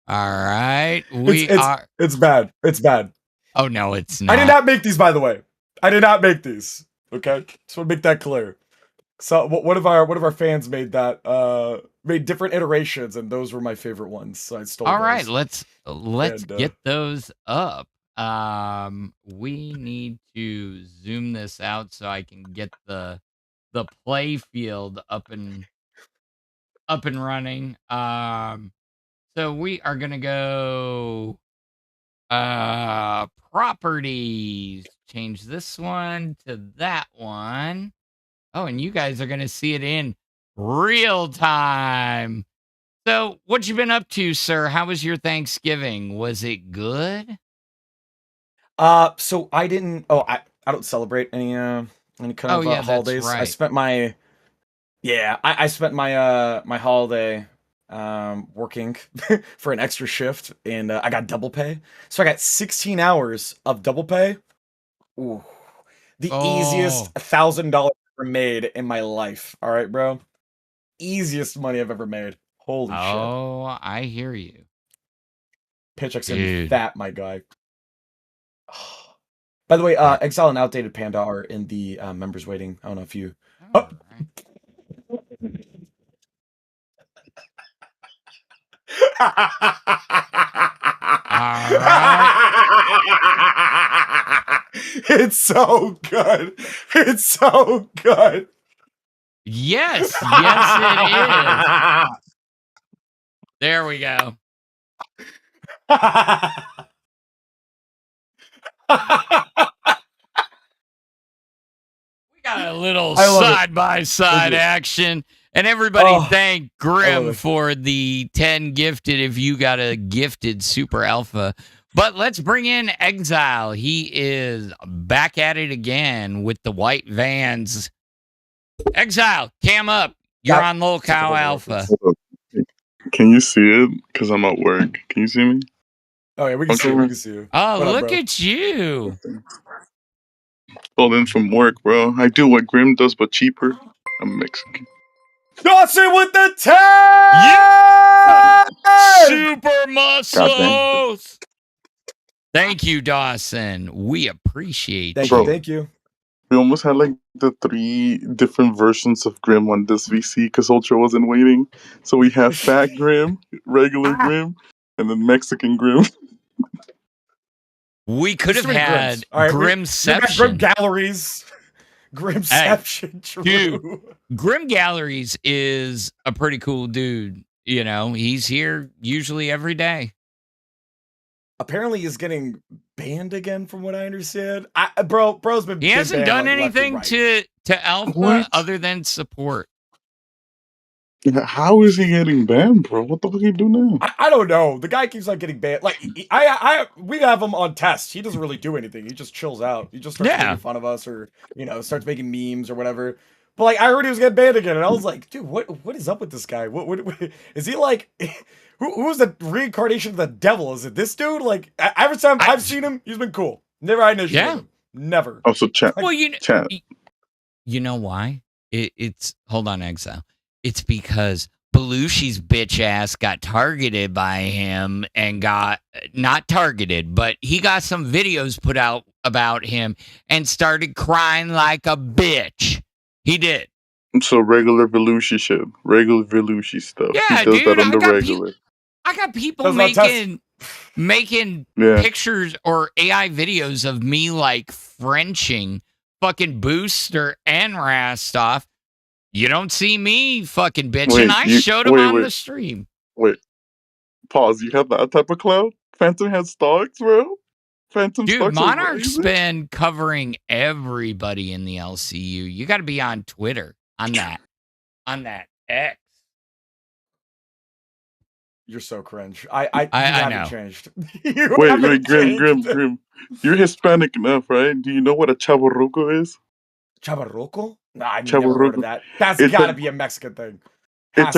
All right. It's bad. It's bad. Oh, no, it's not. I did not make these, by the way. I did not make these. Okay? Just want to make that clear. So one of our fans made different iterations, and those were my favorite ones. So I stole All those. right, let's get those up. We need to zoom this out so I can get the play field up and running. So we are gonna go properties. Change this one to that one. Oh, and you guys are gonna see it in real time. So, what you been up to, sir? How was your Thanksgiving? Was it good? So I didn't. I don't celebrate any kind of holidays. That's right. I spent my my holiday working for an extra shift, and I got double pay. So I got 16 hours of double pay. Ooh, the easiest $1,000 ever made in my life. All right, bro. Easiest money I've ever made. Holy shit. Oh, I hear you. Paycheck's gonna be fat, my guy. By the way, Exile and Outdated Panda are in the members waiting. I don't know if you. All right. It's so good. It's so good. Yes, it is. There we go. We got a little side-by-side action. And everybody thank Grim for the 10 gifted if you got a gifted Super Alpha. But let's bring in Exile. He is back at it again with the white vans. Exile, cam up. You're on Lolcow Alpha. Can you see it? Because I'm at work. Can you see me? Oh, yeah, we can see you. We can see you. Oh, look at you. Well, then from work, bro. I do what Grim does, but cheaper. I'm Mexican. Dawson with the 10! Yeah! Super muscles! Thank you, Dawson. We appreciate you. Thank you. We almost had like the 3 different versions of Grim on this VC because Ultra wasn't waiting. So we have Fat Grim, regular Grim, and then Mexican Grim. We could have had Grimception. Grim galleries. Grimception, true. dude. Grim Galleries is a pretty cool dude. You know, he's here usually every day. Apparently, he's getting banned again, from what I understand. Bro's been. He hasn't banned, done like, anything left and right. to Alpha What? other than support. How is he getting banned, bro? What the fuck he do now? I don't know. The guy keeps on getting banned. Like we have him on test. He doesn't really do anything. He just chills out. He just starts making fun of us, or starts making memes or whatever. But like, I heard he was getting banned again, and I was like, dude, what is up with this guy? What is he like? Who's the reincarnation of the devil? Is it this dude? Like, every time I've seen him, he's been cool. Never had an issue with him. Never. Also, chat. Well, chat. You know why? It's hold on, Exile. It's because Belushi's bitch ass got targeted by him and got not targeted, but he got some videos put out about him and started crying like a bitch. He did. So regular Belushi shit. Regular Belushi stuff. Yeah, he does dude, that on the regular. I got people Does making Yeah. pictures or AI videos of me like Frenching fucking Booster and Rastoff. You don't see me fucking bitching. I showed him on the stream. Wait. Pause. You have that type of cloud? Phantom has stocks, bro? Phantom Dude, stocks are Monarch's amazing? been covering everybody in the LCU. You got to be on Twitter on that X. You're so cringe. I I haven't know. changed. Wait, Grim. You're Hispanic enough, right? Do you know what a chavorruco is? Chavarroco? Nah, I've never heard of that. That's gotta be a Mexican thing. It's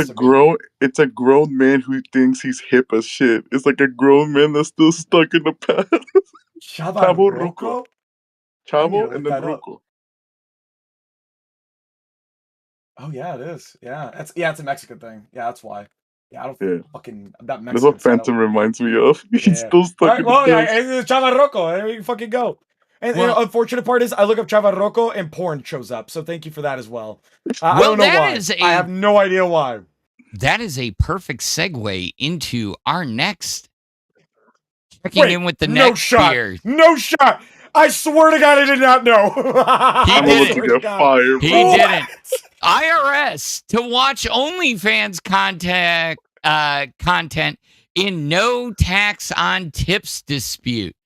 a grown man who thinks he's hip as shit. It's like a grown man that's still stuck in the past. Chavarroco? Chavo and then ruco. Oh yeah, it is. Yeah, it's a Mexican thing. Yeah, that's why. Yeah, I don't fucking that That's Mexican. what Phantom reminds me of. He's still stuck Right, in well, the yeah, past. it's Chavarroco. There you fucking go. And the unfortunate part is, I look up Chavarroco and porn shows up. So thank you for that as well. I don't know why. I have no idea why. That is a perfect segue into our next checking in with the next beer. No shot. I swear to God, I did not know. I'm about to get fired. He didn't. IRS to watch OnlyFans content in no tax on tips dispute.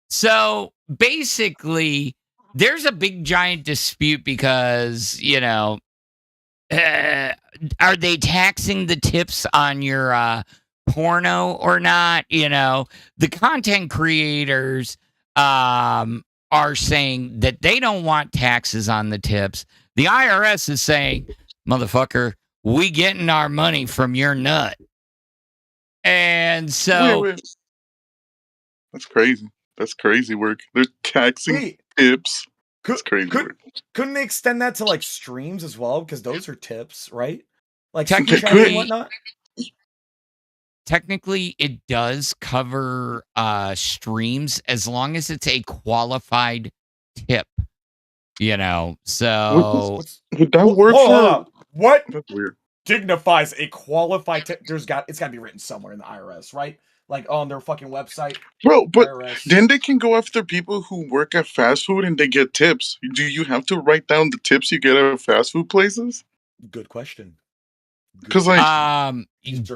So basically, there's a big giant dispute because, are they taxing the tips on your porno or not? The content creators are saying that they don't want taxes on the tips. The IRS is saying, motherfucker, we getting our money from your nut. And so... Wait. That's crazy. That's crazy work. They're taxing tips. That's crazy work. Couldn't they extend that to, like, streams as well? Because those are tips, right? Like, technically, and whatnot? Technically, it does cover streams as long as it's a qualified tip. So... Would that work for... What That's weird. Dignifies a qualified tip? It's got to be written somewhere in the IRS, right? Like on their fucking website. Bro, but IRS. then they can go after people who work at fast food and they get tips. Do you have to write down the tips you get at fast food places? Good question. Because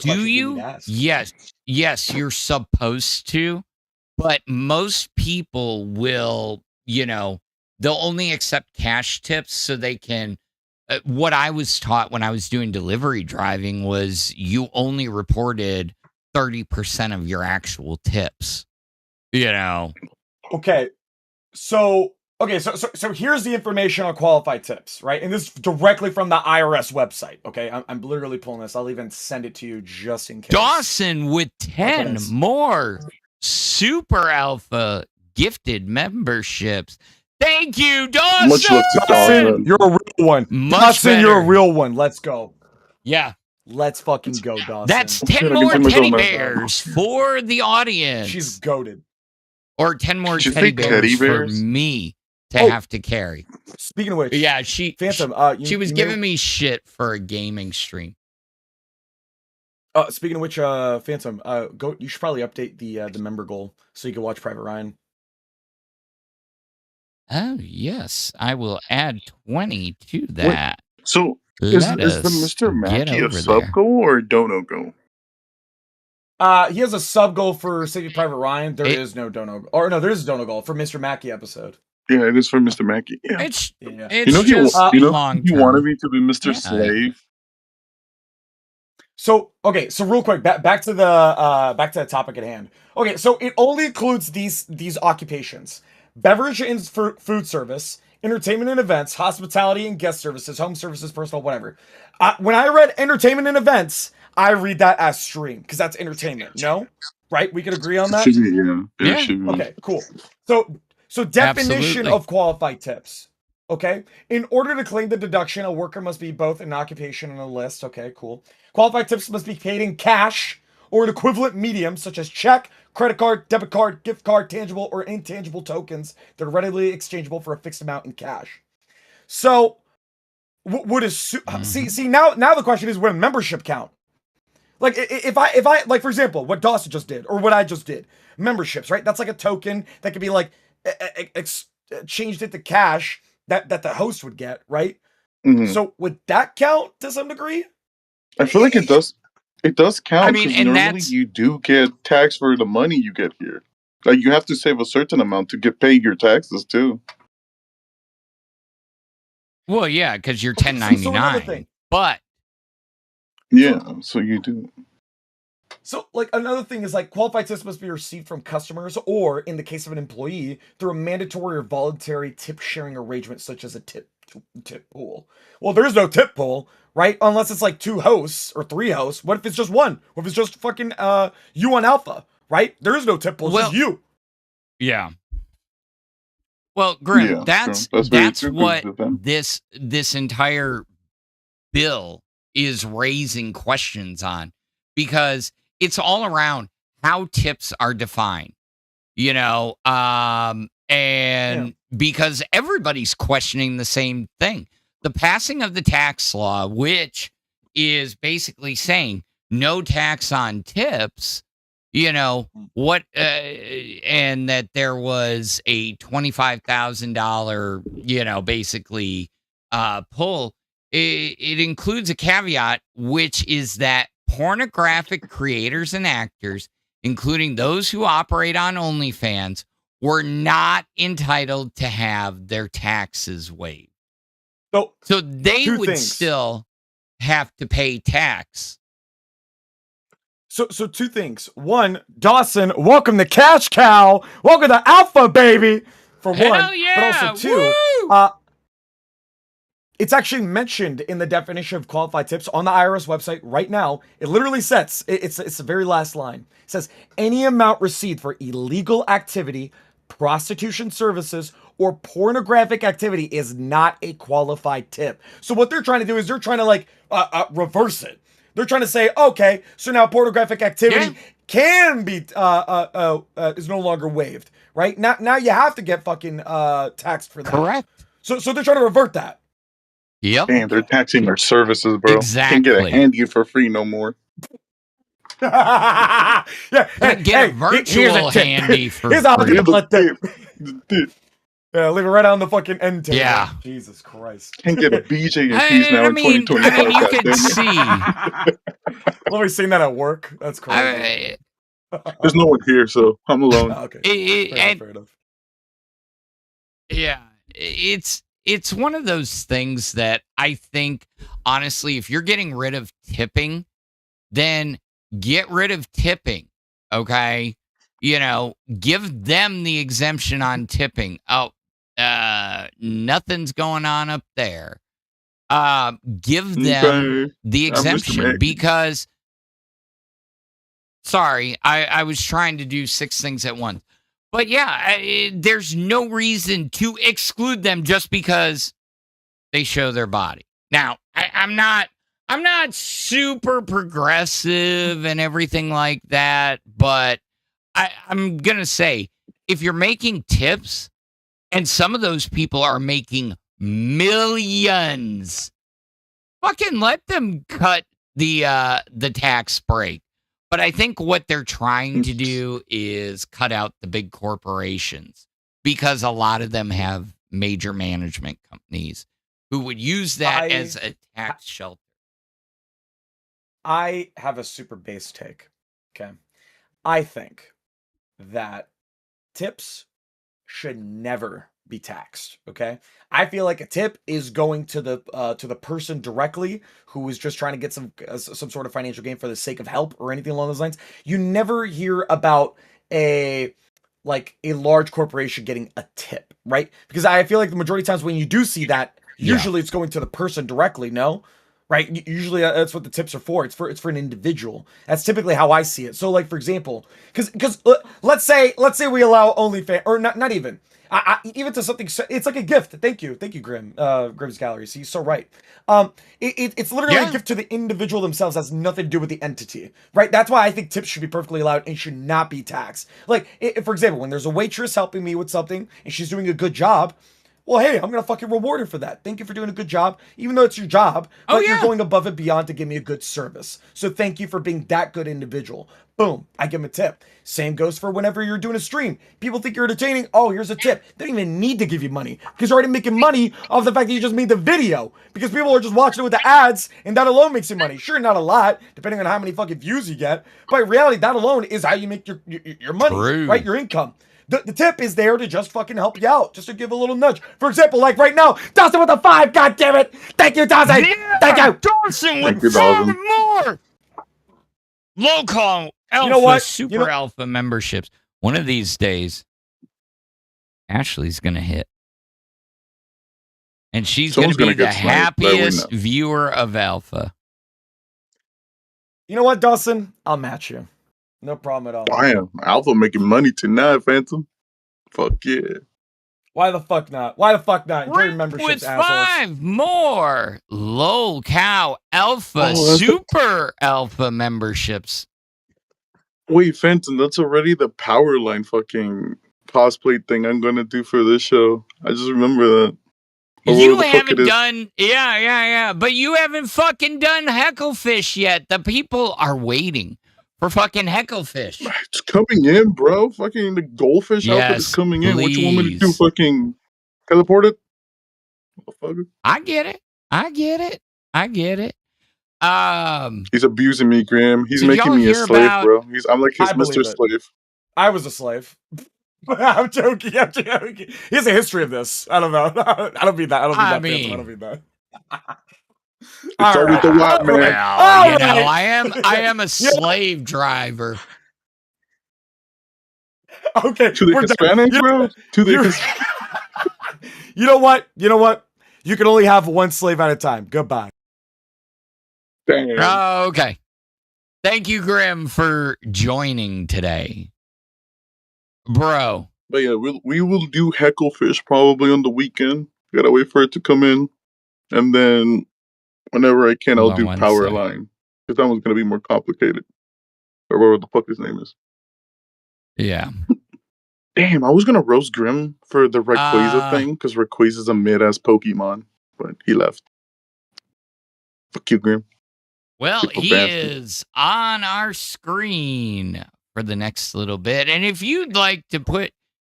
do you? Yes, you're supposed to, but most people will, they'll only accept cash tips so they can. What I was taught when I was doing delivery driving was you only reported 30% of your actual tips. Okay. So here's the information on qualified tips, right? And this is directly from the IRS website. Okay, I'm literally pulling this. I'll even send it to you just in case. Dawson with 10 more super alpha gifted memberships. Thank you, Dawson. Much love to Dawson. You're a real one. Dawson, you're a real one. Let's go. Yeah. Let's fucking go, Dawson. That's 10 more teddy bears for the audience. She's goated. Or 10 more teddy bears for me to have to carry. Speaking of which, yeah, Phantom, she was giving me shit for a gaming stream. Speaking of which, Phantom, you should probably update the member goal so you can watch Private Ryan. Oh, yes. I will add 20 to that. So is Let the us Mr. get Mackey a over sub there. goal or a dono goal? He has a sub goal for Saving Private Ryan. There It- is no dono, or no, there is a dono goal for Mr. Mackey episode. Yeah, it is for Mr. Mackey. Yeah. It's Yeah. it's You know just long he wanted term. me to be Mr. Yeah. Slave. So okay, so real quick, back to the topic at hand. Okay, so it only includes these occupations: beverage and food service, entertainment and events, hospitality and guest services, home services, personal, whatever. When I read entertainment and events, I read that as stream because that's entertainment. No, right? We could agree on that. Should be, yeah. Yeah. It should be. Okay, cool. So definition Absolutely. of qualified tips. Okay. In order to claim the deduction, a worker must be both an occupation and a list. Okay, cool. Qualified tips must be paid in cash or an equivalent medium, such as check, credit card, debit card, gift card, tangible or intangible tokens that are readily exchangeable for a fixed amount in cash. So, would see now the question is, would membership count? Like if I like, for example, what Dawson just did or what I just did, memberships, right? That's like a token that could be like changed into cash that the host would get, right? Mhm. So would that count to some degree? I feel like it does. It does count I mean, because and normally that's- you do get taxed for the money you get here. Like you have to save a certain amount to get paid your taxes too. Well, yeah, because you're Okay, so another 1099. thing. But Yeah, so you do. So, like, another thing is, like, qualified tips must be received from customers or, in the case of an employee, through a mandatory or voluntary tip-sharing arrangement, such as a tip pool. Well, there's no tip pool, right? Unless it's, like, 2 hosts or 3 hosts. What if it's just 1? What if it's just fucking you on Alpha, right? There is no tip pool, it's just you. yeah. Well, Grim, Yeah, that's true. That's very true, 'cause what of them. this entire bill is raising questions on, because it's all around how tips are defined, you know, and because everybody's questioning the same thing. The passing of the tax law, which is basically saying no tax on tips, you know, and that there was a $25,000, you know, basically pull. It includes a caveat, which is that pornographic creators and actors, including those who operate on OnlyFans, were not entitled to have their taxes waived. So they two would things. still have to pay tax. So 2 things. 1, Dawson, welcome to Cash Cow. Welcome to Alpha, baby. For 1. Hell yeah! But also 2, Woo! it's actually mentioned in the definition of qualified tips on the IRS website right now. It literally says, it's the very last line. It says, any amount received for illegal activity, prostitution services, or pornographic activity is not a qualified tip. So what they're trying to do is they're trying to like reverse it. They're trying to say, okay, so now pornographic activity can be is no longer waived, right? Now you have to get fucking taxed for that. Correct. So they're trying to revert that. Yep. Damn, they're taxing our services, bro. Can't get a Exactly. handy for free no more. Yeah, Get a virtual handy for Here's how free. to let that. The tip. Yeah, leave it right on the fucking end table. Yeah. Jesus Christ. Can't get a BJ and cheese now in 2025. you goddamn can it. see. Let me sing that at work. That's crazy. There's no one here, so I'm alone. Okay. Fair enough. Yeah, it's one of those things that I think, honestly, if you're getting rid of tipping, then get rid of tipping. Okay, you know, give them the exemption on tipping. Oh, nothing's going on up there. Give them the exemption, because. Sorry, I was trying to do 6 things at once. But yeah, there's no reason to exclude them just because they show their body. Now, I'm not super progressive and everything like that, but I'm going to say, if you're making tips, and some of those people are making millions, fucking let them cut the tax break. But I think what they're trying to do is cut out the big corporations, because a lot of them have major management companies who would use that as a tax shelter. I have a super base take. Okay. I think that tips should never be taxed. Okay. I feel like a tip is going to the person directly who is just trying to get some sort of financial gain for the sake of help or anything along those lines. You never hear about a large corporation getting a tip, right? Because I feel like the majority of times when you do see that, usually it's going to the person directly, no? Right? Usually that's what the tips are for. It's for an individual. That's typically how I see it. So like for example, because let's say we allow OnlyFans, or not even. Even to something, it's like a gift. Thank you, Grim. Grim's Gallery. So he's so right. It's literally a gift to the individual themselves. Has nothing to do with the entity, right? That's why I think tips should be perfectly allowed and should not be taxed. Like, for example, when there's a waitress helping me with something and she's doing a good job, well, hey, I'm gonna fucking reward her for that. Thank you for doing a good job, even though it's your job, but you're going above and beyond to give me a good service. So thank you for being that good individual. Boom, I give him a tip. Same goes for whenever you're doing a stream. People think you're entertaining. Oh, here's a tip. They don't even need to give you money because you're already making money off the fact that you just made the video, because people are just watching it with the ads, and that alone makes you money. Sure, not a lot, depending on how many fucking views you get, but in reality, that alone is how you make your money, right? Your income. The tip is there to just fucking help you out, just to give a little nudge. For example, like right now, Dawson with a 5, God damn it! Thank you, Dawson! Yeah, Thank you! Dawson with 5 more! Lolcow Alpha Super Alpha memberships. One of these days, Ashley's gonna hit. And she's gonna be the happiest viewer of Alpha. You know what, Dawson? I'll match you. No problem at all. Damn, Alpha making money tonight, Phantom. Fuck yeah. Why the fuck not? Why the fuck not? Enjoy your memberships, with assholes. 5 more Lolcow Alpha Super Alpha memberships. Wait, Phantom, that's already the Powerline fucking cosplay thing I'm gonna do for this show. I just remember that. You haven't done, but you haven't fucking done Hecklefish yet. The people are waiting for fucking Hecklefish. It's coming in, bro. Fucking the goldfish outfit is coming in. What you want me to do? Fucking teleport it? Motherfucker. I get it. He's abusing me, Graham. He's making me a slave, bro. I'm like his Mr. Slave. I was a slave. I'm joking. He has a history of this. I don't know. I don't mean that. I don't mean that. It's always the white man. Well, I am a slave driver. Okay. To the Hispanics, bro? To the You know what? You can only have one slave at a time. Goodbye. Damn. Okay. Thank you, Grim, for joining today. Bro. But yeah, we will do Hecklefish probably on the weekend. Gotta wait for it to come in. And then whenever I can, I'll do Powerline. Because that one's going to be more complicated. Or whatever the fuck his name is. Yeah. Damn, I was going to roast Grim for the Rayquaza thing. Because Rayquaza's a mid-ass Pokemon. But he left. Fuck you, Grim. Well, he is on our screen for the next little bit. And if you'd like to put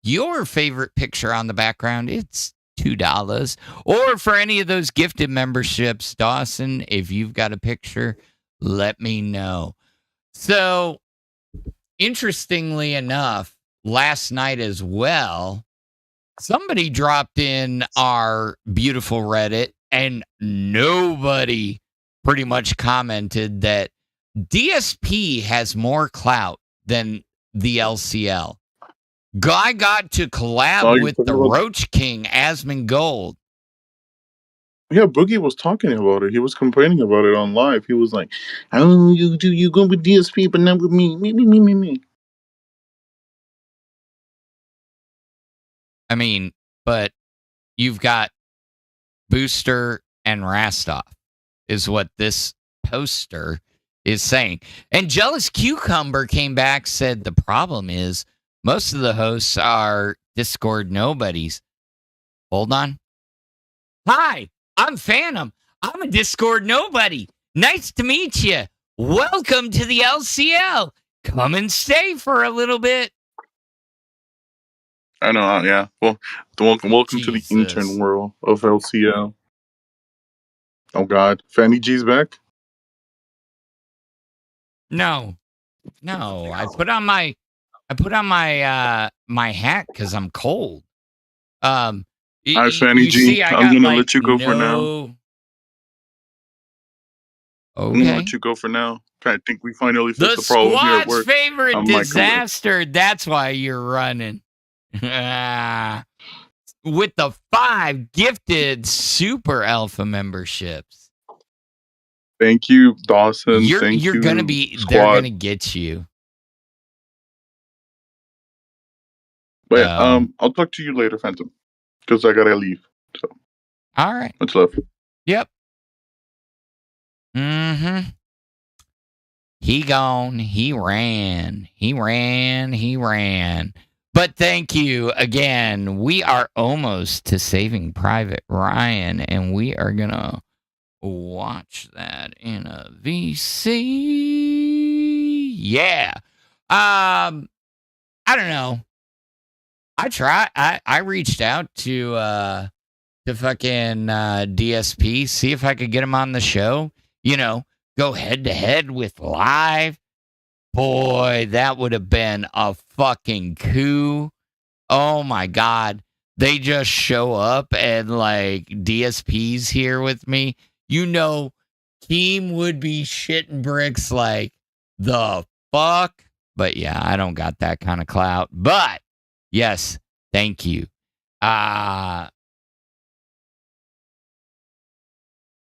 your favorite picture on the background, it's $2. Or for any of those gifted memberships, Dawson, if you've got a picture, let me know. So, interestingly enough, last night as well, somebody dropped in our beautiful Reddit, and nobody pretty much commented that DSP has more clout than the LCL. Guy got to collab with the Roach King, Asmongold. Yeah, Boogie was talking about it. He was complaining about it on live. He was like, "Oh, you go with DSP, but not with me. Me." I mean, but you've got Booster and Rastov, is what this poster is saying. And Jealous Cucumber came back, said the problem is most of the hosts are Discord nobodies. Hold on. Hi, I'm Phantom. I'm a Discord nobody. Nice to meet you. Welcome to the LCL. Come and stay for a little bit. I know, yeah. Well, welcome to the Jesus. intern world of LCL. Oh God, Fanny G's back. No. I put on my my hat because I'm cold. Hi, Fanny You G. see, I I'm got gonna like let you go for now. I'm gonna Okay. let you go for now. I think we finally The fixed the problem here at squad's work. favorite I'm Michael. disaster. That's why you're running. With the 5 gifted super alpha memberships. Thank you, Dawson. You're gonna be squad. They're gonna get you. But yeah, I'll talk to you later, Phantom. Because I gotta leave. So all right. much love. Yep. Mm-hmm. He gone. He ran. But thank you again. We are almost to Saving Private Ryan, and we are gonna watch that in a VC. Yeah. I don't know. I reached out to fucking DSP, see if I could get him on the show. You know, go head to head with Live. Boy, that would have been a fucking coup. Oh my God. They just show up and like DSP's here with me. You know, Keem would be shitting bricks like the fuck. But yeah, I don't got that kind of clout. But yes, thank you. I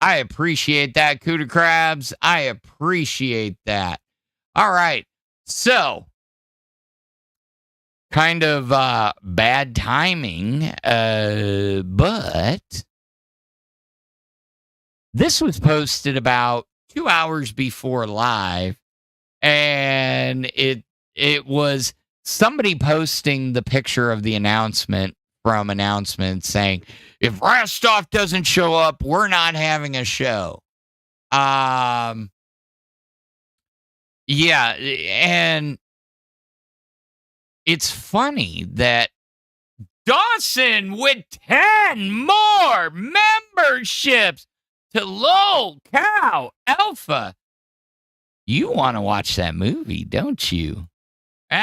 appreciate that, coup de crabs. I appreciate that. All right. So, kind of bad timing, but this was posted about 2 hours before Live, and it was somebody posting the picture of the announcement from Announcement saying, if Rostov doesn't show up, we're not having a show. Yeah, and it's funny that Dawson with 10 more memberships to Lolcow Alpha. You want to watch that movie, don't you? All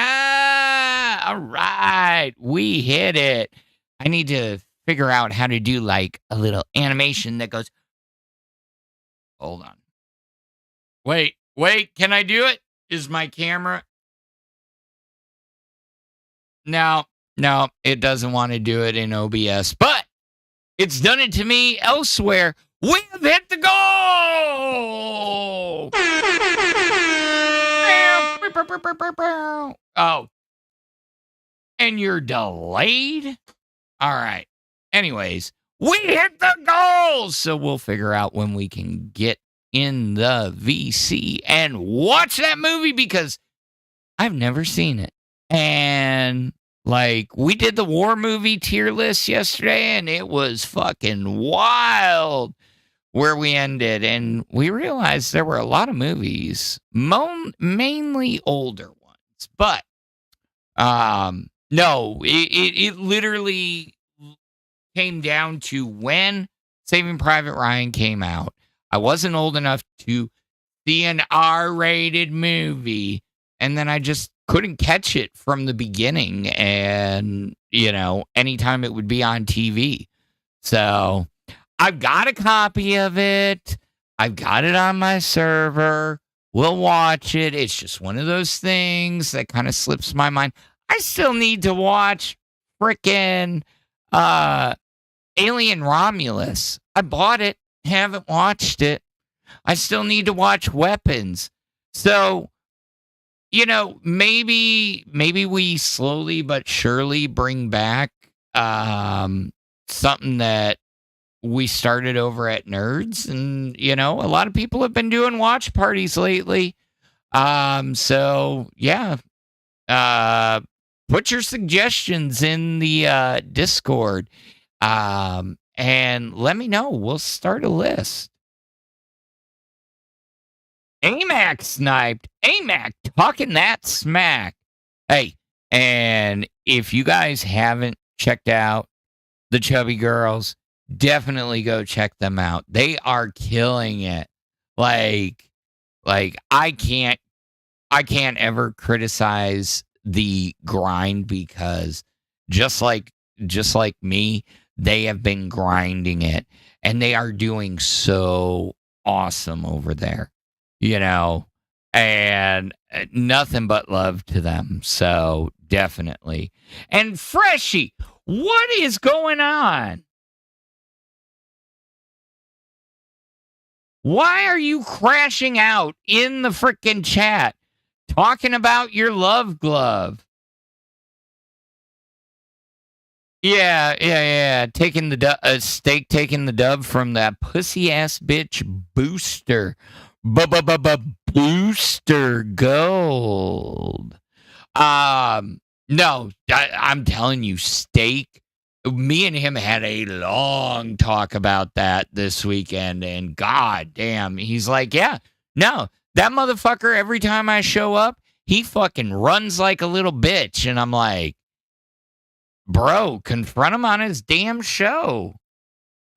right. We hit it. I need to figure out how to do like a little animation that goes. Hold on. Wait. Can I do it? Is my camera? No, it doesn't want to do it in OBS, but it's done it to me elsewhere. We have hit the goal! Oh. And you're delayed? All right. Anyways, we hit the goal! So we'll figure out when we can get in the VC and watch that movie because I've never seen it. And like we did the war movie tier list yesterday and it was fucking wild where we ended. And we realized there were a lot of movies, mainly older ones. But no, it literally came down to when Saving Private Ryan came out. I wasn't old enough to see an R-rated movie. And then I just couldn't catch it from the beginning. And, you know, anytime it would be on TV. So I've got a copy of it. I've got it on my server. We'll watch it. It's just one of those things that kind of slips my mind. I still need to watch frickin' Alien Romulus. I bought it. Haven't watched it. I still need to watch Weapons. So, you know, maybe we slowly but surely bring back something that we started over at Nerds. And, you know, a lot of people have been doing watch parties lately. So, yeah. Put your suggestions in the Discord. And let me know. We'll start a list. AMAC sniped. AMAC talking that smack. Hey, And if you guys haven't checked out the Chubby Girls, definitely go check them out. They are killing it. Like I can't ever criticize the grind because just like me, they have been grinding it and they are doing so awesome over there, and nothing but love to them. So definitely. And Freshie, what is going on? Why are you crashing out in the frickin' chat talking about your love glove? Yeah. Taking the Steak taking the dub from that pussy ass bitch Booster. Booster Gold. No, I'm telling you, Steak. Me and him had a long talk about that this weekend, and god damn, he's like, yeah, no, that motherfucker, every time I show up, he fucking runs like a little bitch. And I'm like, bro, confront him on his damn show.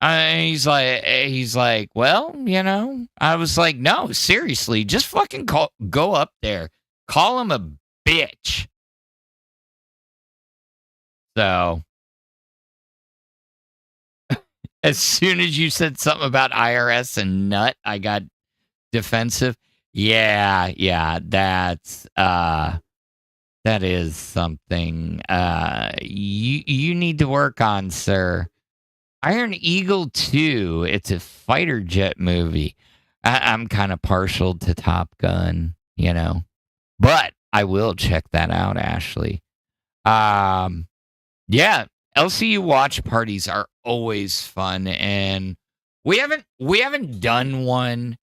He's like, well, I was like, no, seriously, just fucking go up there, call him a bitch. So as soon as you said something about IRS and nut, I got defensive. Yeah, that is something you need to work on, sir. Iron Eagle 2, it's a fighter jet movie. I'm kind of partial to Top Gun, but I will check that out, Ashley. Yeah, LCU watch parties are always fun, and we haven't done one.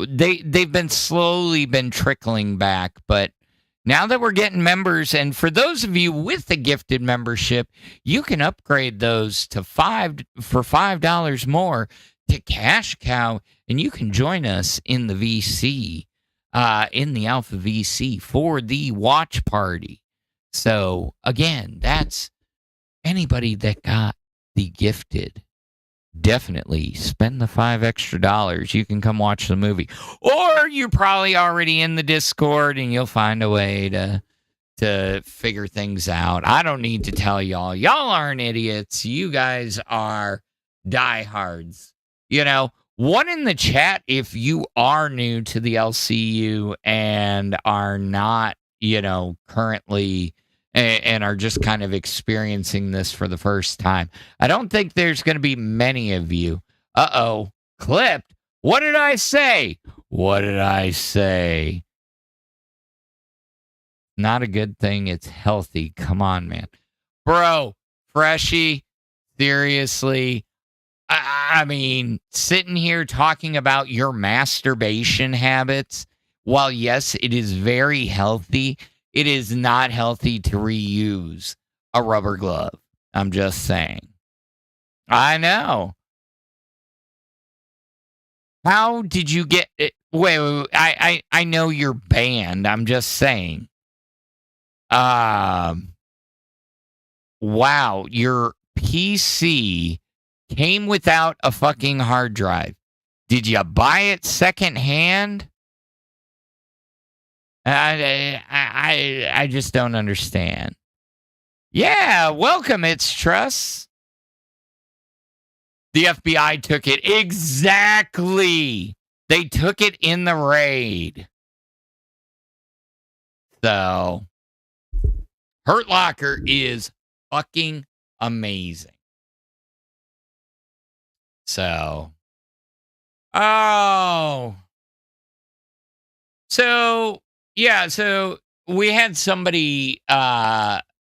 They've been slowly trickling back, but now that we're getting members, and for those of you with the gifted membership, you can upgrade those to $5 more to Cash Cow, and you can join us in the VC, in the Alpha VC for the watch party. So again, that's anybody that got the gifted. Definitely spend the $5 extra. You can come watch the movie, or you're probably already in the Discord and you'll find a way to figure things out. I don't need to tell y'all. Y'all aren't idiots. You guys are diehards. One in the chat if you are new to the LCU and are not, currently and are just kind of experiencing this for the first time. I don't think there's going to be many of you. Uh-oh. Clipped. What did I say? Not a good thing. It's healthy. Come on, man. Bro, Freshie, seriously. I mean, sitting here talking about your masturbation habits, while yes, it is very healthy, it is not healthy to reuse a rubber glove. I'm just saying. I know. How did you get it? Wait. I know you're banned. I'm just saying. Wow, your PC came without a fucking hard drive. Did you buy it secondhand? I just don't understand. Yeah, welcome, It's Truss. The FBI took it. Exactly. They took it in the raid. So, Hurt Locker is fucking amazing. So, yeah, so we had somebody,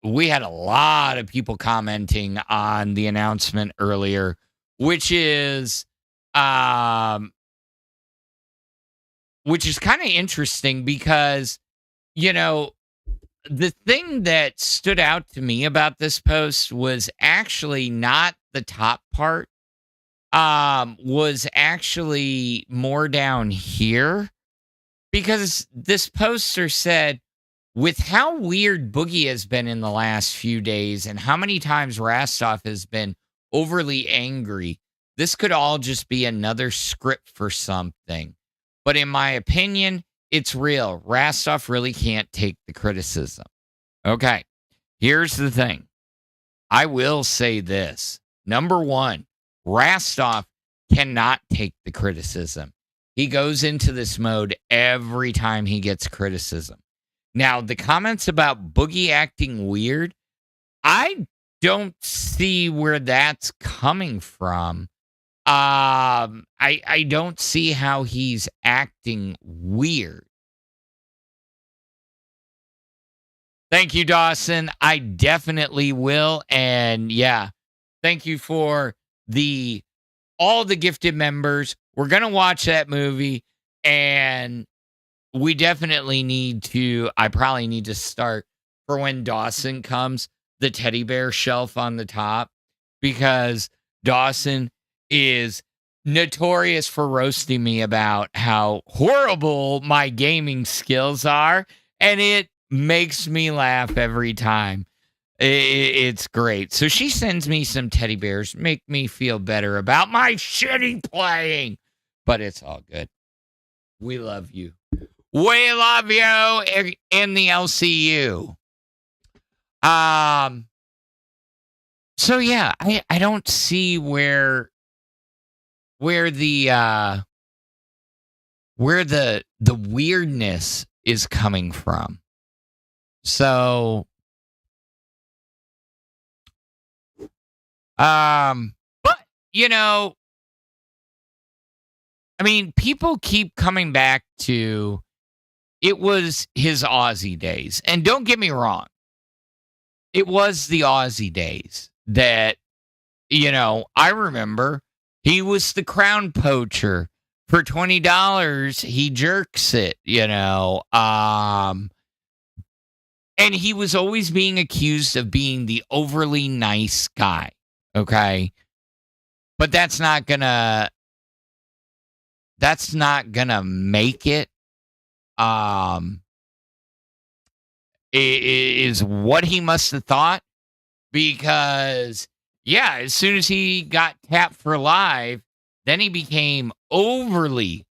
we had a lot of people commenting on the announcement earlier, which is kind of interesting because, the thing that stood out to me about this post was actually not the top part, was actually more down here. Because this poster said, with how weird Boogie has been in the last few days and how many times Rastov has been overly angry, this could all just be another script for something. But in my opinion, it's real. Rastov really can't take the criticism. Okay, here's the thing. I will say this. Number one, Rastov cannot take the criticism. He goes into this mode every time he gets criticism. Now, the comments about Boogie acting weird, I don't see where that's coming from. I don't see how he's acting weird. Thank you, Dawson. I definitely will. And yeah, thank you for all the gifted members. We're going to watch that movie, and we definitely I probably need to start for when Dawson comes, the teddy bear shelf on the top, because Dawson is notorious for roasting me about how horrible my gaming skills are, and it makes me laugh every time. It's great. So she sends me some teddy bears, make me feel better about my shitty playing, but it's all good. We love you. We love you in the LCU. So yeah, I don't see where the weirdness is coming from. So but I mean, people keep coming back to it was his Aussie days. And don't get me wrong. It was the Aussie days that, I remember he was the crown poacher. For $20, he jerks it, and he was always being accused of being the overly nice guy. Okay. But that's not gonna make it. Is what he must have thought, because as soon as he got tapped for live, then he became overly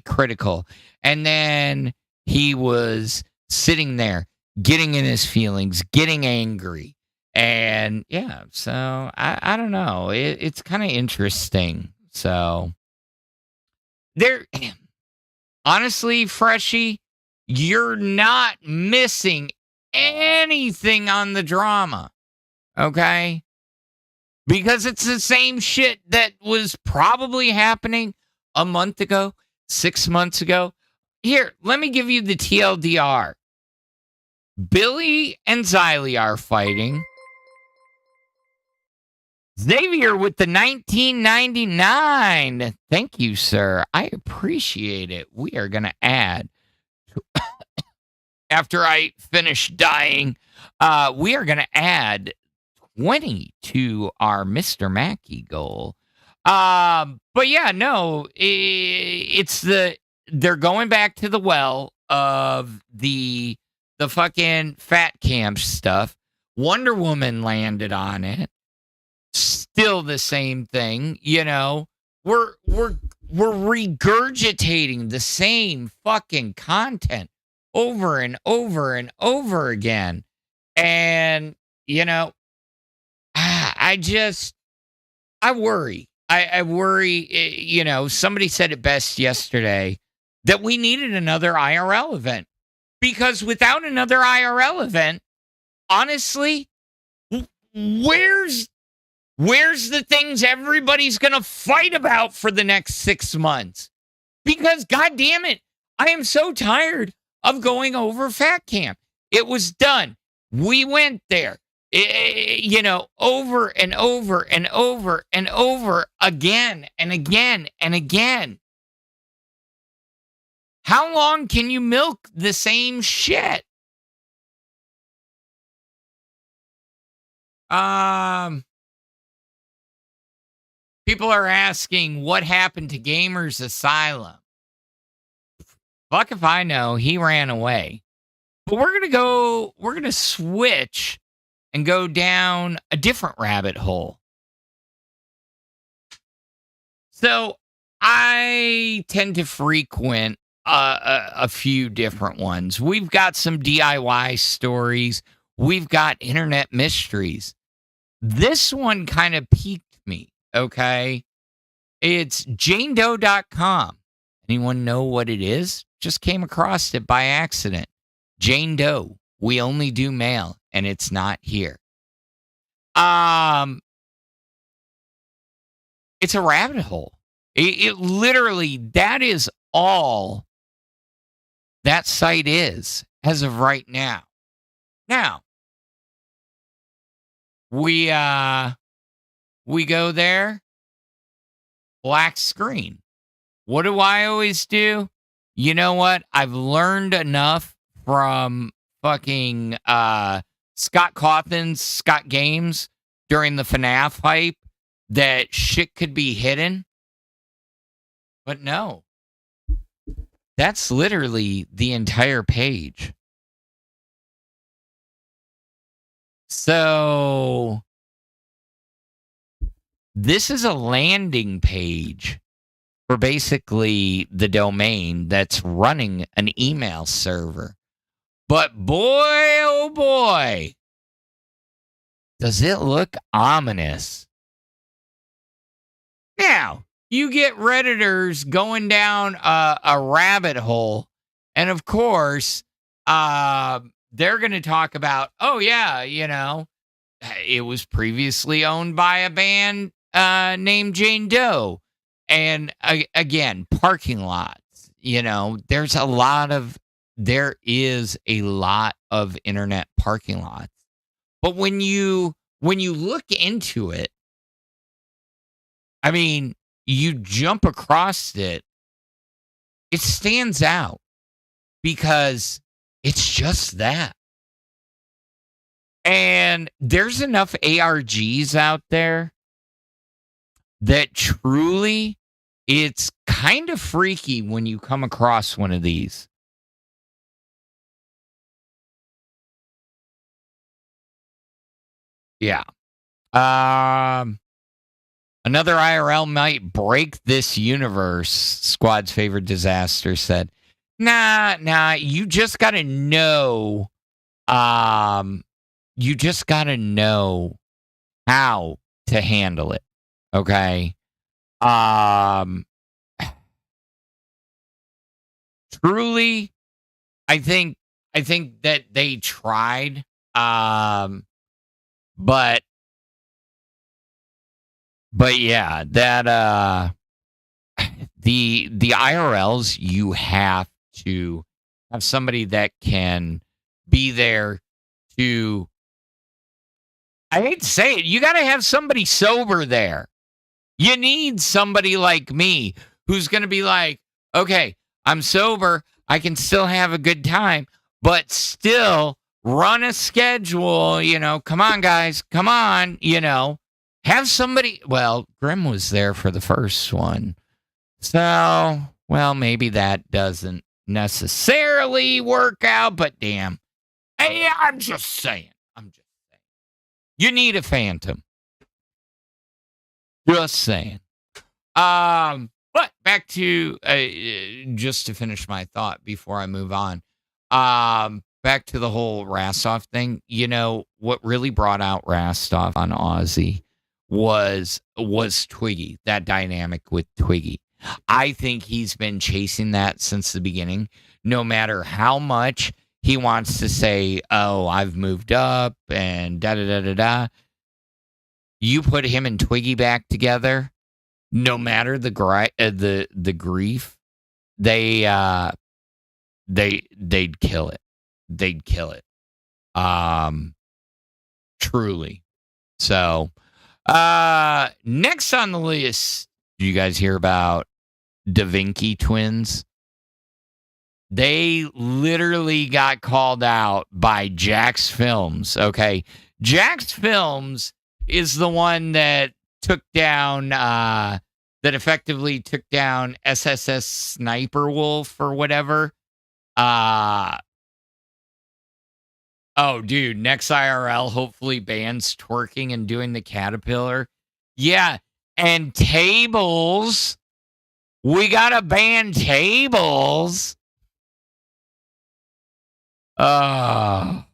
critical, and then he was sitting there getting in his feelings, getting angry, and so I don't know, it's kind of interesting. So there, honestly, Freshie, you're not missing anything on the drama, okay? Because it's the same shit that was probably happening a month ago, 6 months ago. Here, let me give you the TLDR. Billy and Xylee are fighting. Xavier with the 1999. Thank you, sir. I appreciate it. We are going to add, after I finish dying, we are going to add 20 to our Mr. Mackey goal. But yeah, no, they're going back to the well of the fucking fat camp stuff. Wonder Woman landed on it. Still the same thing, we're regurgitating the same fucking content over and over and over again. And, I worry. I worry, somebody said it best yesterday that we needed another IRL event, because without another IRL event, honestly, where's the things everybody's going to fight about for the next 6 months? Because, God damn it, I am so tired of going over Fat Camp. It was done. We went there, over and over and over and over again and again and again. How long can you milk the same shit? People are asking what happened to Gamers Asylum. Fuck if I know. He ran away. But we're going to switch and go down a different rabbit hole. So I tend to frequent a few different ones. We've got some DIY stories. We've got internet mysteries. This one kind of piqued me, okay? It's JaneDoe.com. Anyone know what it is? Just came across it by accident. Jane Doe, we only do mail, and it's not here. It's a rabbit hole. It literally, that is all that site is as of right now. Now, we go there, black screen. What do I always do? You know what? I've learned enough from fucking Scott Cawthon's Scott Games during the FNAF hype that shit could be hidden. But no. That's literally the entire page. So this is a landing page for basically the domain that's running an email server. But boy, oh boy, does it look ominous. Now, you get Redditors going down a rabbit hole, and of course, they're going to talk about, oh yeah, you know, it was previously owned by a band named Jane Doe. And again, parking lots, you know, there is a lot of internet parking lots. But when you look into it, I mean, you jump across it, it stands out because it's just that. And there's enough ARGs out there that truly, it's kind of freaky when you come across one of these. Yeah. Another IRL might break this universe, Squad's favorite disaster said. Nah, you just got to know. You just got to know how to handle it. Okay. Truly, I think that they tried. But yeah, that the IRLs, you have to have somebody that can be there to, I hate to say it, you got to have somebody sober there. You need somebody like me who's going to be like, okay, I'm sober. I can still have a good time, but still run a schedule. You know, come on, guys. Come on. You know, have somebody. Well, Grim was there for the first one. So, well, maybe that doesn't necessarily work out, but damn. Hey, I'm just saying. You need a phantom. Just saying. But back to just to finish my thought before I move on. Back to the whole Rastov thing. You know what really brought out Rastov on Aussie was Twiggy. That dynamic with Twiggy. I think he's been chasing that since the beginning. No matter how much he wants to say, "Oh, I've moved up," and da da da da da. You put him and Twiggy back together, no matter the grief, they'd kill it. They'd kill it. Truly. So, next on the list, do you guys hear about Da Vinci twins? They literally got called out by Jax Films. Okay, Jax Films is the one that took down, that effectively took down SSS Sniper Wolf or whatever. Oh, dude, next IRL hopefully bans twerking and doing the caterpillar. Yeah, and tables. We gotta ban tables. But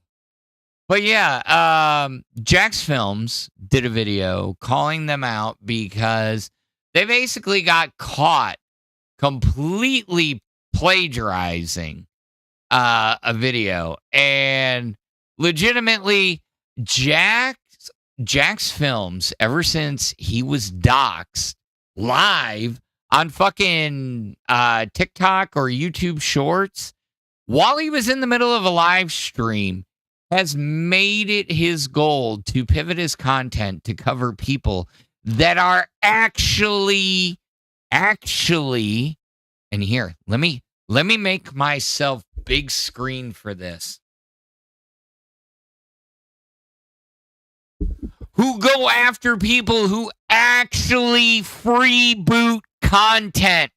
yeah, Jax Films did a video calling them out because they basically got caught completely plagiarizing a video. And legitimately, Jax Films, ever since he was doxxed live on fucking TikTok or YouTube Shorts, while he was in the middle of a live stream, has made it his goal to pivot his content to cover people that are actually, and here, let me make myself big screen for this. Who go after people who actually freeboot content.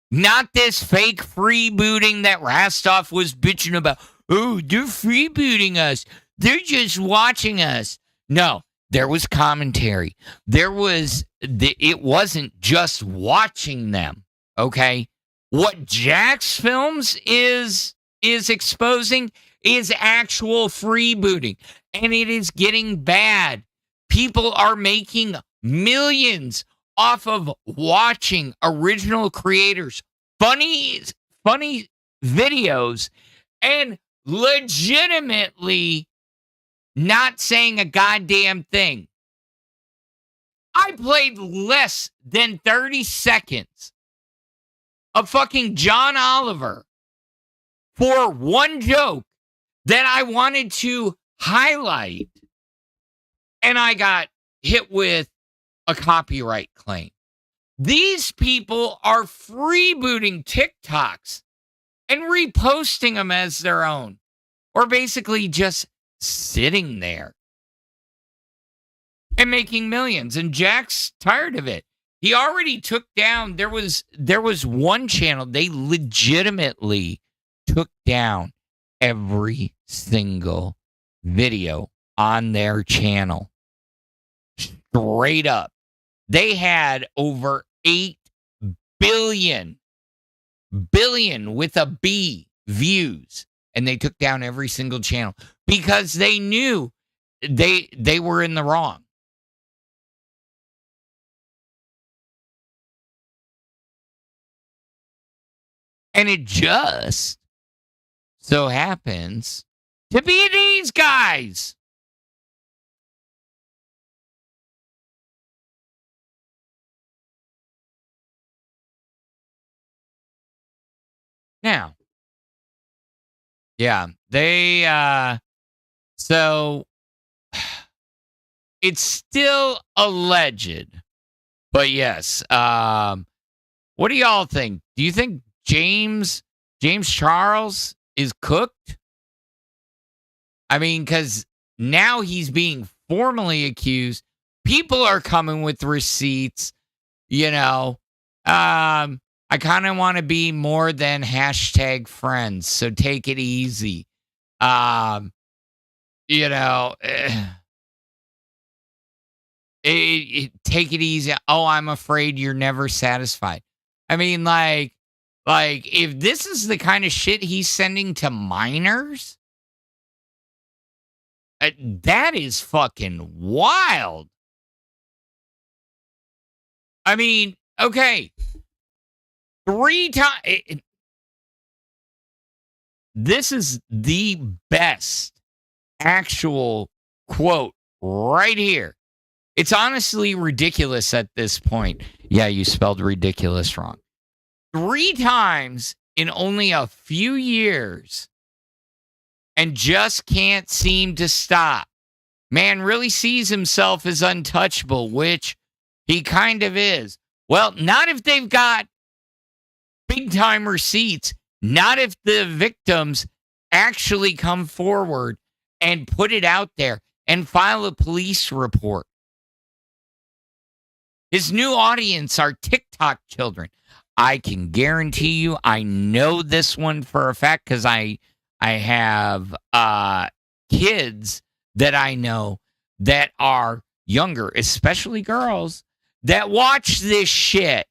Not this fake freebooting that Rastov was bitching about. Oh, they're freebooting us. They're just watching us. No, there was commentary. It wasn't just watching them, okay? What Jax Films is exposing is actual freebooting, and it is getting bad. People are making millions off of watching original creators, funny videos, and legitimately not saying a goddamn thing. I played less than 30 seconds of fucking John Oliver for one joke that I wanted to highlight, and I got hit with a copyright claim. These people are freebooting TikToks and reposting them as their own, or basically just sitting there and making millions. And Jack's tired of it. He already took down, there was one channel, they legitimately took down every single video on their channel. Straight up. They had over 8 billion with a B views, and they took down every single channel because they knew they were in the wrong. And it just so happens to be these guys. Now, yeah, so it's still alleged, but yes, what do y'all think? Do you think James Charles is cooked? I mean, because now he's being formally accused. People are coming with receipts, I kind of want to be more than #friends, so take it easy. Take it easy. Oh, I'm afraid you're never satisfied. I mean, like if this is the kind of shit he's sending to minors, that is fucking wild. I mean, okay. 3 times. This is the best actual quote right here. It's honestly ridiculous at this point. Yeah, you spelled ridiculous wrong. 3 times in only a few years and just can't seem to stop. Man really sees himself as untouchable, which he kind of is. Well, not if they've got big time receipts, not if the victims actually come forward and put it out there and file a police report. His new audience are TikTok children. I can guarantee you, I know this one for a fact because I have kids that I know that are younger, especially girls, that watch this shit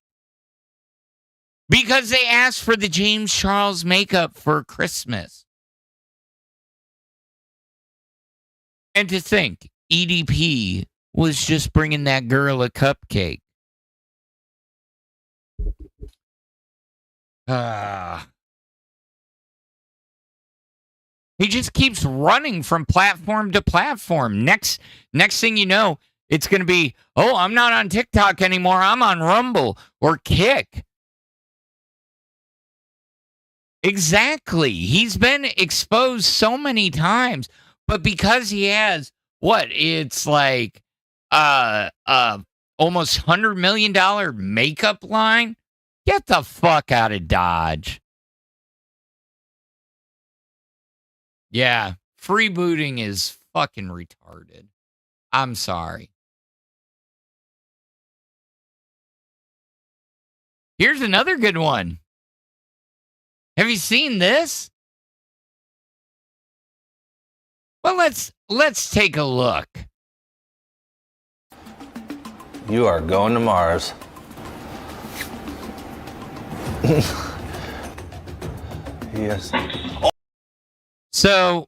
because they asked for the James Charles makeup for Christmas. And to think, EDP was just bringing that girl a cupcake. He just keeps running from platform to platform. Next thing you know, it's going to be, oh, I'm not on TikTok anymore. I'm on Rumble or Kick. Exactly. He's been exposed so many times, but because he has it's like almost $100 million makeup line. Get the fuck out of Dodge. Yeah, freebooting is fucking retarded. I'm sorry. Here's another good one. Have you seen this? Well, let's take a look. You are going to Mars. Yes. So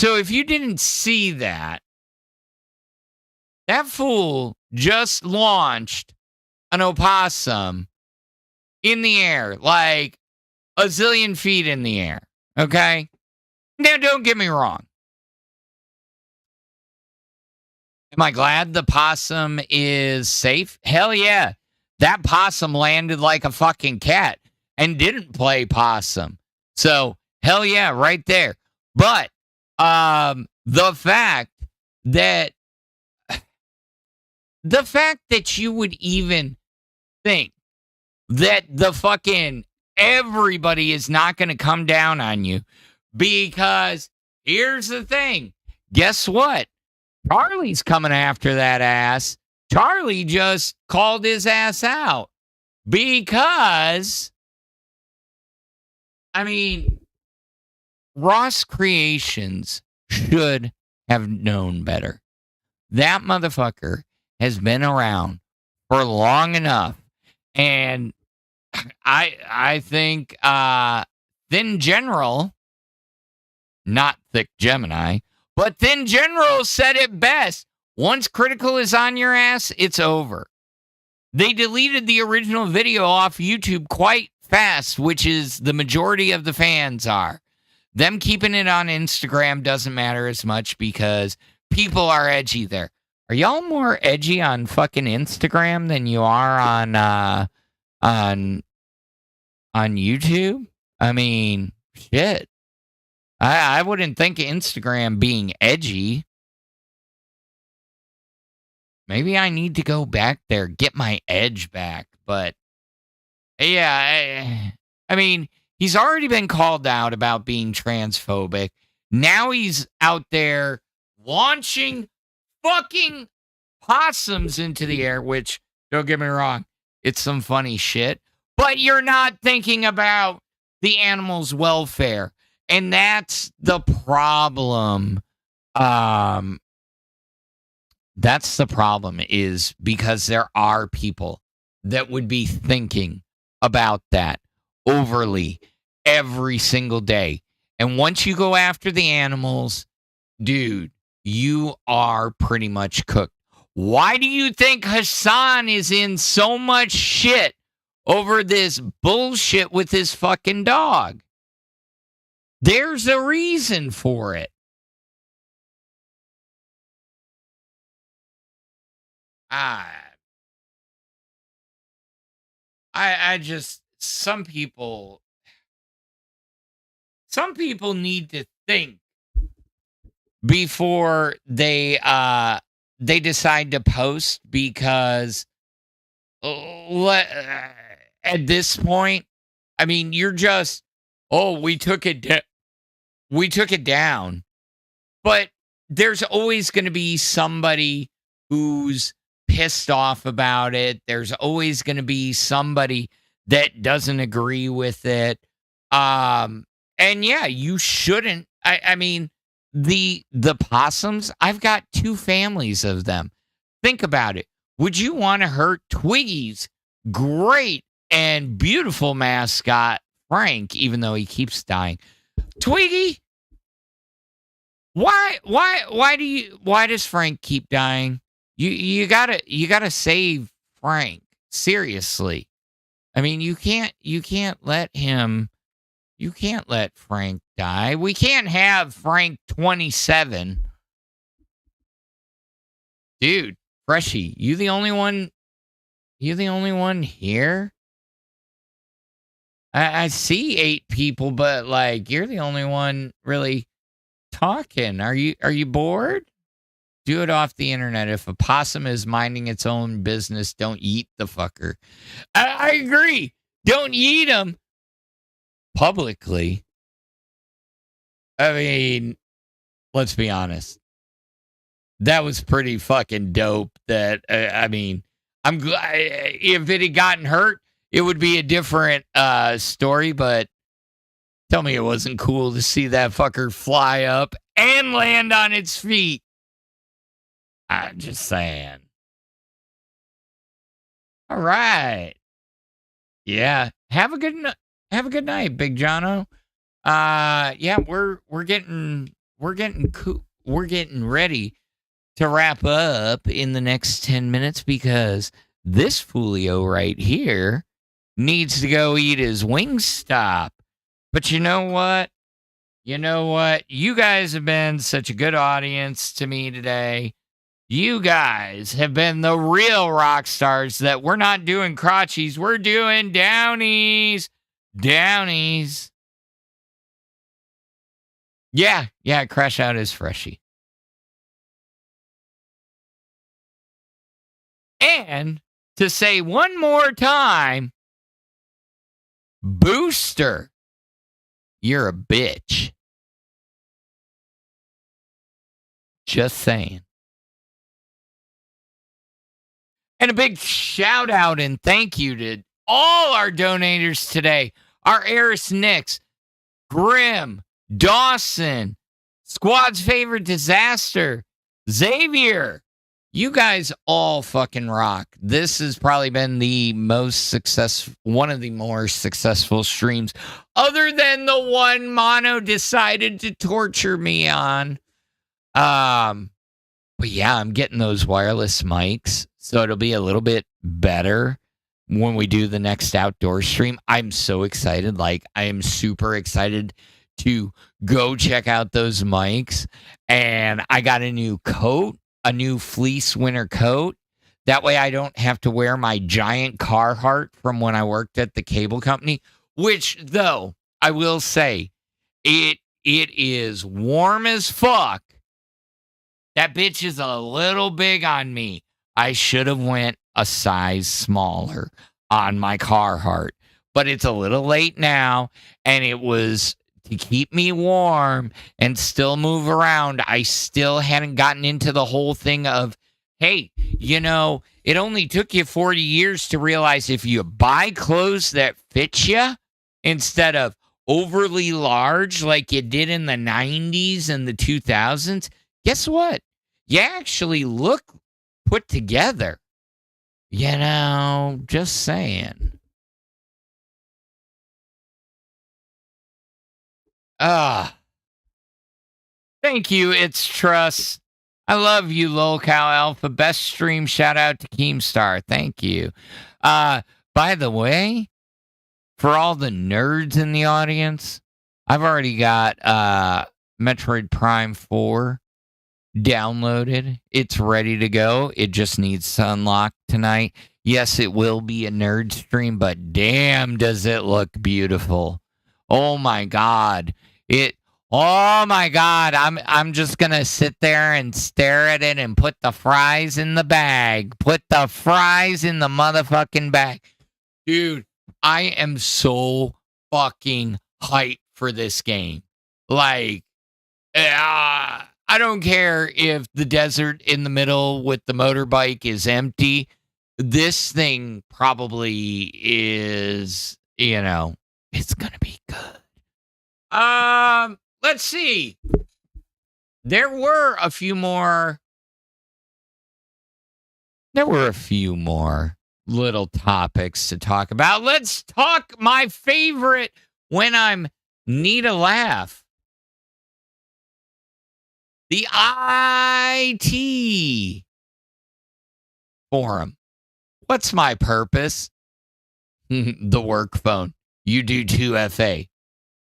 if you didn't see that fool just launched an opossum in the air, like a zillion feet in the air. Okay? Now, don't get me wrong. Am I glad the possum is safe? Hell yeah. That possum landed like a fucking cat and didn't play possum. So, hell yeah, right there. But the fact that you would even think that the fucking everybody is not going to come down on you, because here's the thing. Guess what? Charlie's coming after that ass. Charlie just called his ass out because, I mean, Ross Creations should have known better. That motherfucker has been around for long enough. And I think Thin General, not Thick Gemini, but Thin General said it best. Once Critical is on your ass, it's over. They deleted the original video off YouTube quite fast, which is the majority of the fans are. Them keeping it on Instagram doesn't matter as much because people are edgy there. Are y'all more edgy on fucking Instagram than you are on YouTube? I mean, shit. I wouldn't think Instagram being edgy. Maybe I need to go back there, get my edge back. But yeah, I mean, he's already been called out about being transphobic. Now he's out there launching fucking possums into the air, which, don't get me wrong, it's some funny shit. But you're not thinking about the animal's welfare. And that's the problem. That's the problem, is because there are people that would be thinking about that overly every single day. And once you go after the animals, dude, you are pretty much cooked. Why do you think Hassan is in so much shit over this bullshit with his fucking dog? There's a reason for it. I just, some people need to think before they decide to post, because at this point, I mean, you're just, we took it down. But there's always going to be somebody who's pissed off about it. There's always going to be somebody that doesn't agree with it. And yeah, you shouldn't. I mean, the possums, I've got 2 families of them. Think about it. Would you want to hurt Twiggy's great and beautiful mascot, Frank, even though he keeps dying? Twiggy, why does Frank keep dying? You gotta save Frank. Seriously. I mean, you can't let Frank die. We can't have Frank 27. Dude, Freshie, you the only one here? I see 8 people, but like you're the only one really talking. Are you bored? Do it off the internet. If a possum is minding its own business, don't eat the fucker. I agree. Don't eat him publicly. I mean, let's be honest. That was pretty fucking dope. That I mean, I'm glad if it had gotten hurt, it would be a different story. But tell me it wasn't cool to see that fucker fly up and land on its feet. I'm just saying. All right. Yeah. Have a good night, Big Jono. Yeah, we're getting ready to wrap up in the next 10 minutes because this Foolio right here needs to go eat his Wingstop. But you know what? You guys have been such a good audience to me today. You guys have been the real rock stars that we're not doing crotchies. We're doing downies. Downies. Yeah, Crash Out is Freshie. And to say one more time, Booster, you're a bitch. Just saying. And a big shout out and thank you to all our donators today. Our Eris Nix, Grim, Dawson, Squad's Favorite Disaster, Xavier. You guys all fucking rock. This has probably been the one of the more successful streams, other than the one Mono decided to torture me on. But yeah, I'm getting those wireless mics, so it'll be a little bit better when we do the next outdoor stream. I'm so excited. Like, I am super excited to go check out those mics. And I got a new coat, a new fleece winter coat. That way I don't have to wear my giant Carhartt from when I worked at the cable company, which, though, I will say, it is warm as fuck. That bitch is a little big on me. I should have went a size smaller on my Carhartt, but it's a little late now, and it was to keep me warm and still move around. I still hadn't gotten into the whole thing of, hey, it only took you 40 years to realize if you buy clothes that fit you instead of overly large like you did in the 90s and the 2000s, guess what? You actually look put together. Just saying. Thank you, It's Trust. I love you, Lolcow Alpha. Best stream. Shout out to Keemstar. Thank you. By the way, for all the nerds in the audience, I've already got Metroid Prime 4 downloaded. It's ready to go. It just needs to unlock tonight. Yes, it will be a nerd stream, but damn, does it look beautiful. Oh my god. I'm just gonna sit there and stare at it and put the fries in the bag. Put the fries in the motherfucking bag. Dude, I am so fucking hyped for this game. Like, I don't care if the desert in the middle with the motorbike is empty. This thing probably is, it's going to be good. Let's see. there were a few more little topics to talk about. Let's talk my favorite when I'm need a laugh. The IT forum. What's my purpose? The work phone. You do 2FA.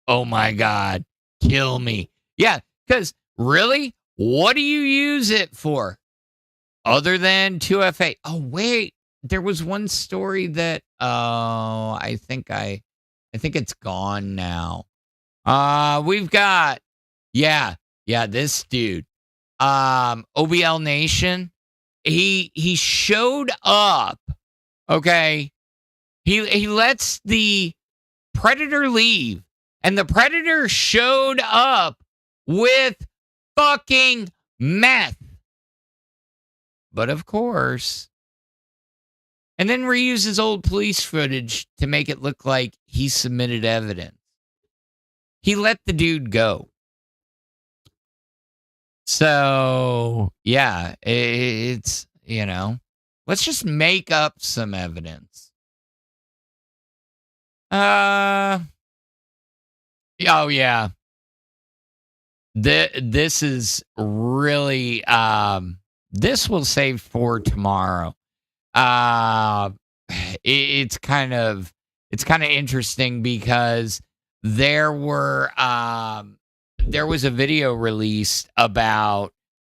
Oh my God. Kill me. Yeah, because really, what do you use it for? Other than 2FA. Oh, wait. There was one story that I think it's gone now. We've got this dude. OBL Nation. He showed up. Okay. He lets the Predator leave, and the Predator showed up with fucking meth. But of course, and then reuses old police footage to make it look like he submitted evidence. He let the dude go. So, yeah, it's, let's just make up some evidence. Oh, yeah. This is really, this will save for tomorrow. It's kind of interesting because there was a video released about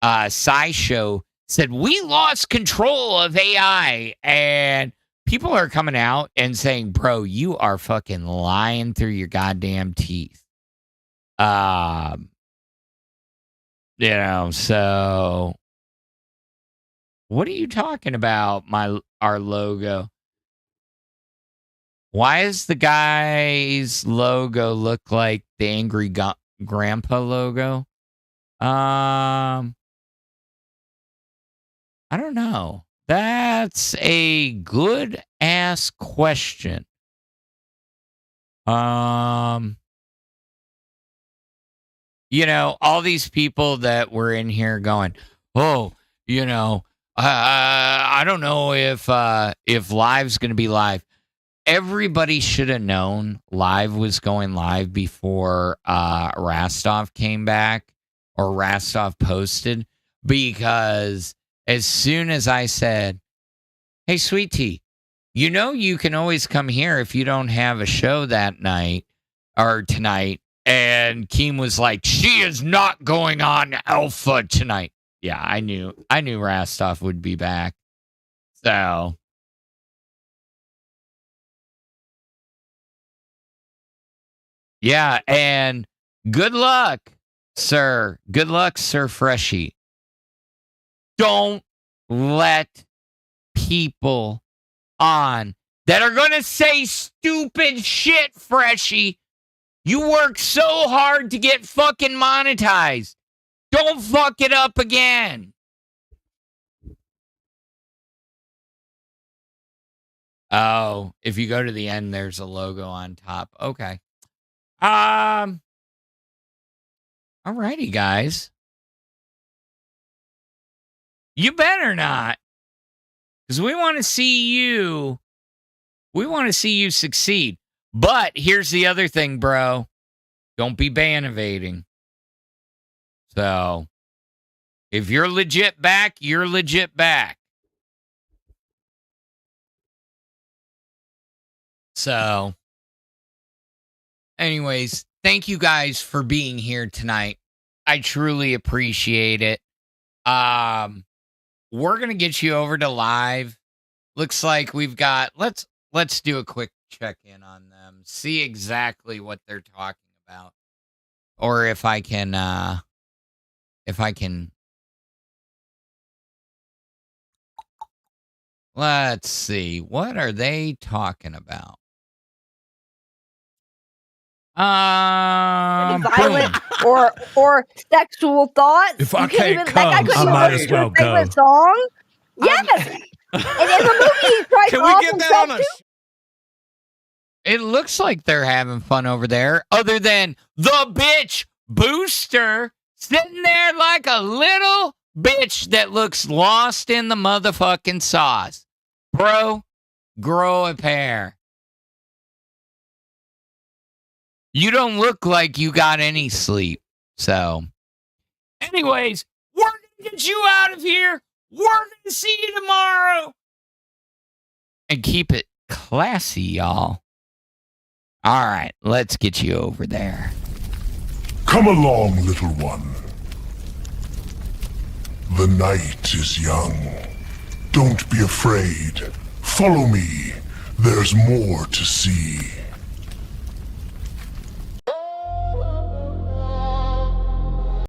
SciShow said we lost control of AI, and people are coming out and saying, bro, you are fucking lying through your goddamn teeth. So what are you talking about, our logo? Why does the guy's logo look like the Angry Grandpa logo? I don't know. That's a good ass question. All these people that were in here going, oh, I don't know if live's going to be live. Everybody should have known live was going live before Rastov came back or Rastov posted, because as soon as I said, hey, Sweet Tea, you can always come here if you don't have a show that night or tonight. And Keem was like, she is not going on Alpha tonight. Yeah, I knew Rastov would be back. So yeah, and good luck, sir. Good luck, Sir Freshie. Don't let people on that are going to say stupid shit, Freshie. You work so hard to get fucking monetized. Don't fuck it up again. Oh, if you go to the end, there's a logo on top. Okay. Alrighty, guys. You better not. Because we want to see you. We want to see you succeed. But here's the other thing, bro. Don't be ban evading. So, if you're legit back, you're legit back. So, anyways, thank you guys for being here tonight. I truly appreciate it. We're going to get you over to live. Looks like we've got, let's do a quick check-in on them. See exactly what they're talking about. Or if I can, let's see. What are they talking about? Violent or sexual thoughts. If I can't come, I might as well go. Favorite song? Yes. And in the movie, he tries Can we get that on a? It looks like they're having fun over there, other than the bitch Booster Sitting there like a little bitch that looks lost in the motherfucking sauce. Bro, grow a pair. You don't look like you got any sleep. So, anyways, we're going to get you out of here. We're going to see you tomorrow. And keep it classy, y'all. All right, let's get you over there. Come along, little one. The night is young. Don't be afraid. Follow me. There's more to see.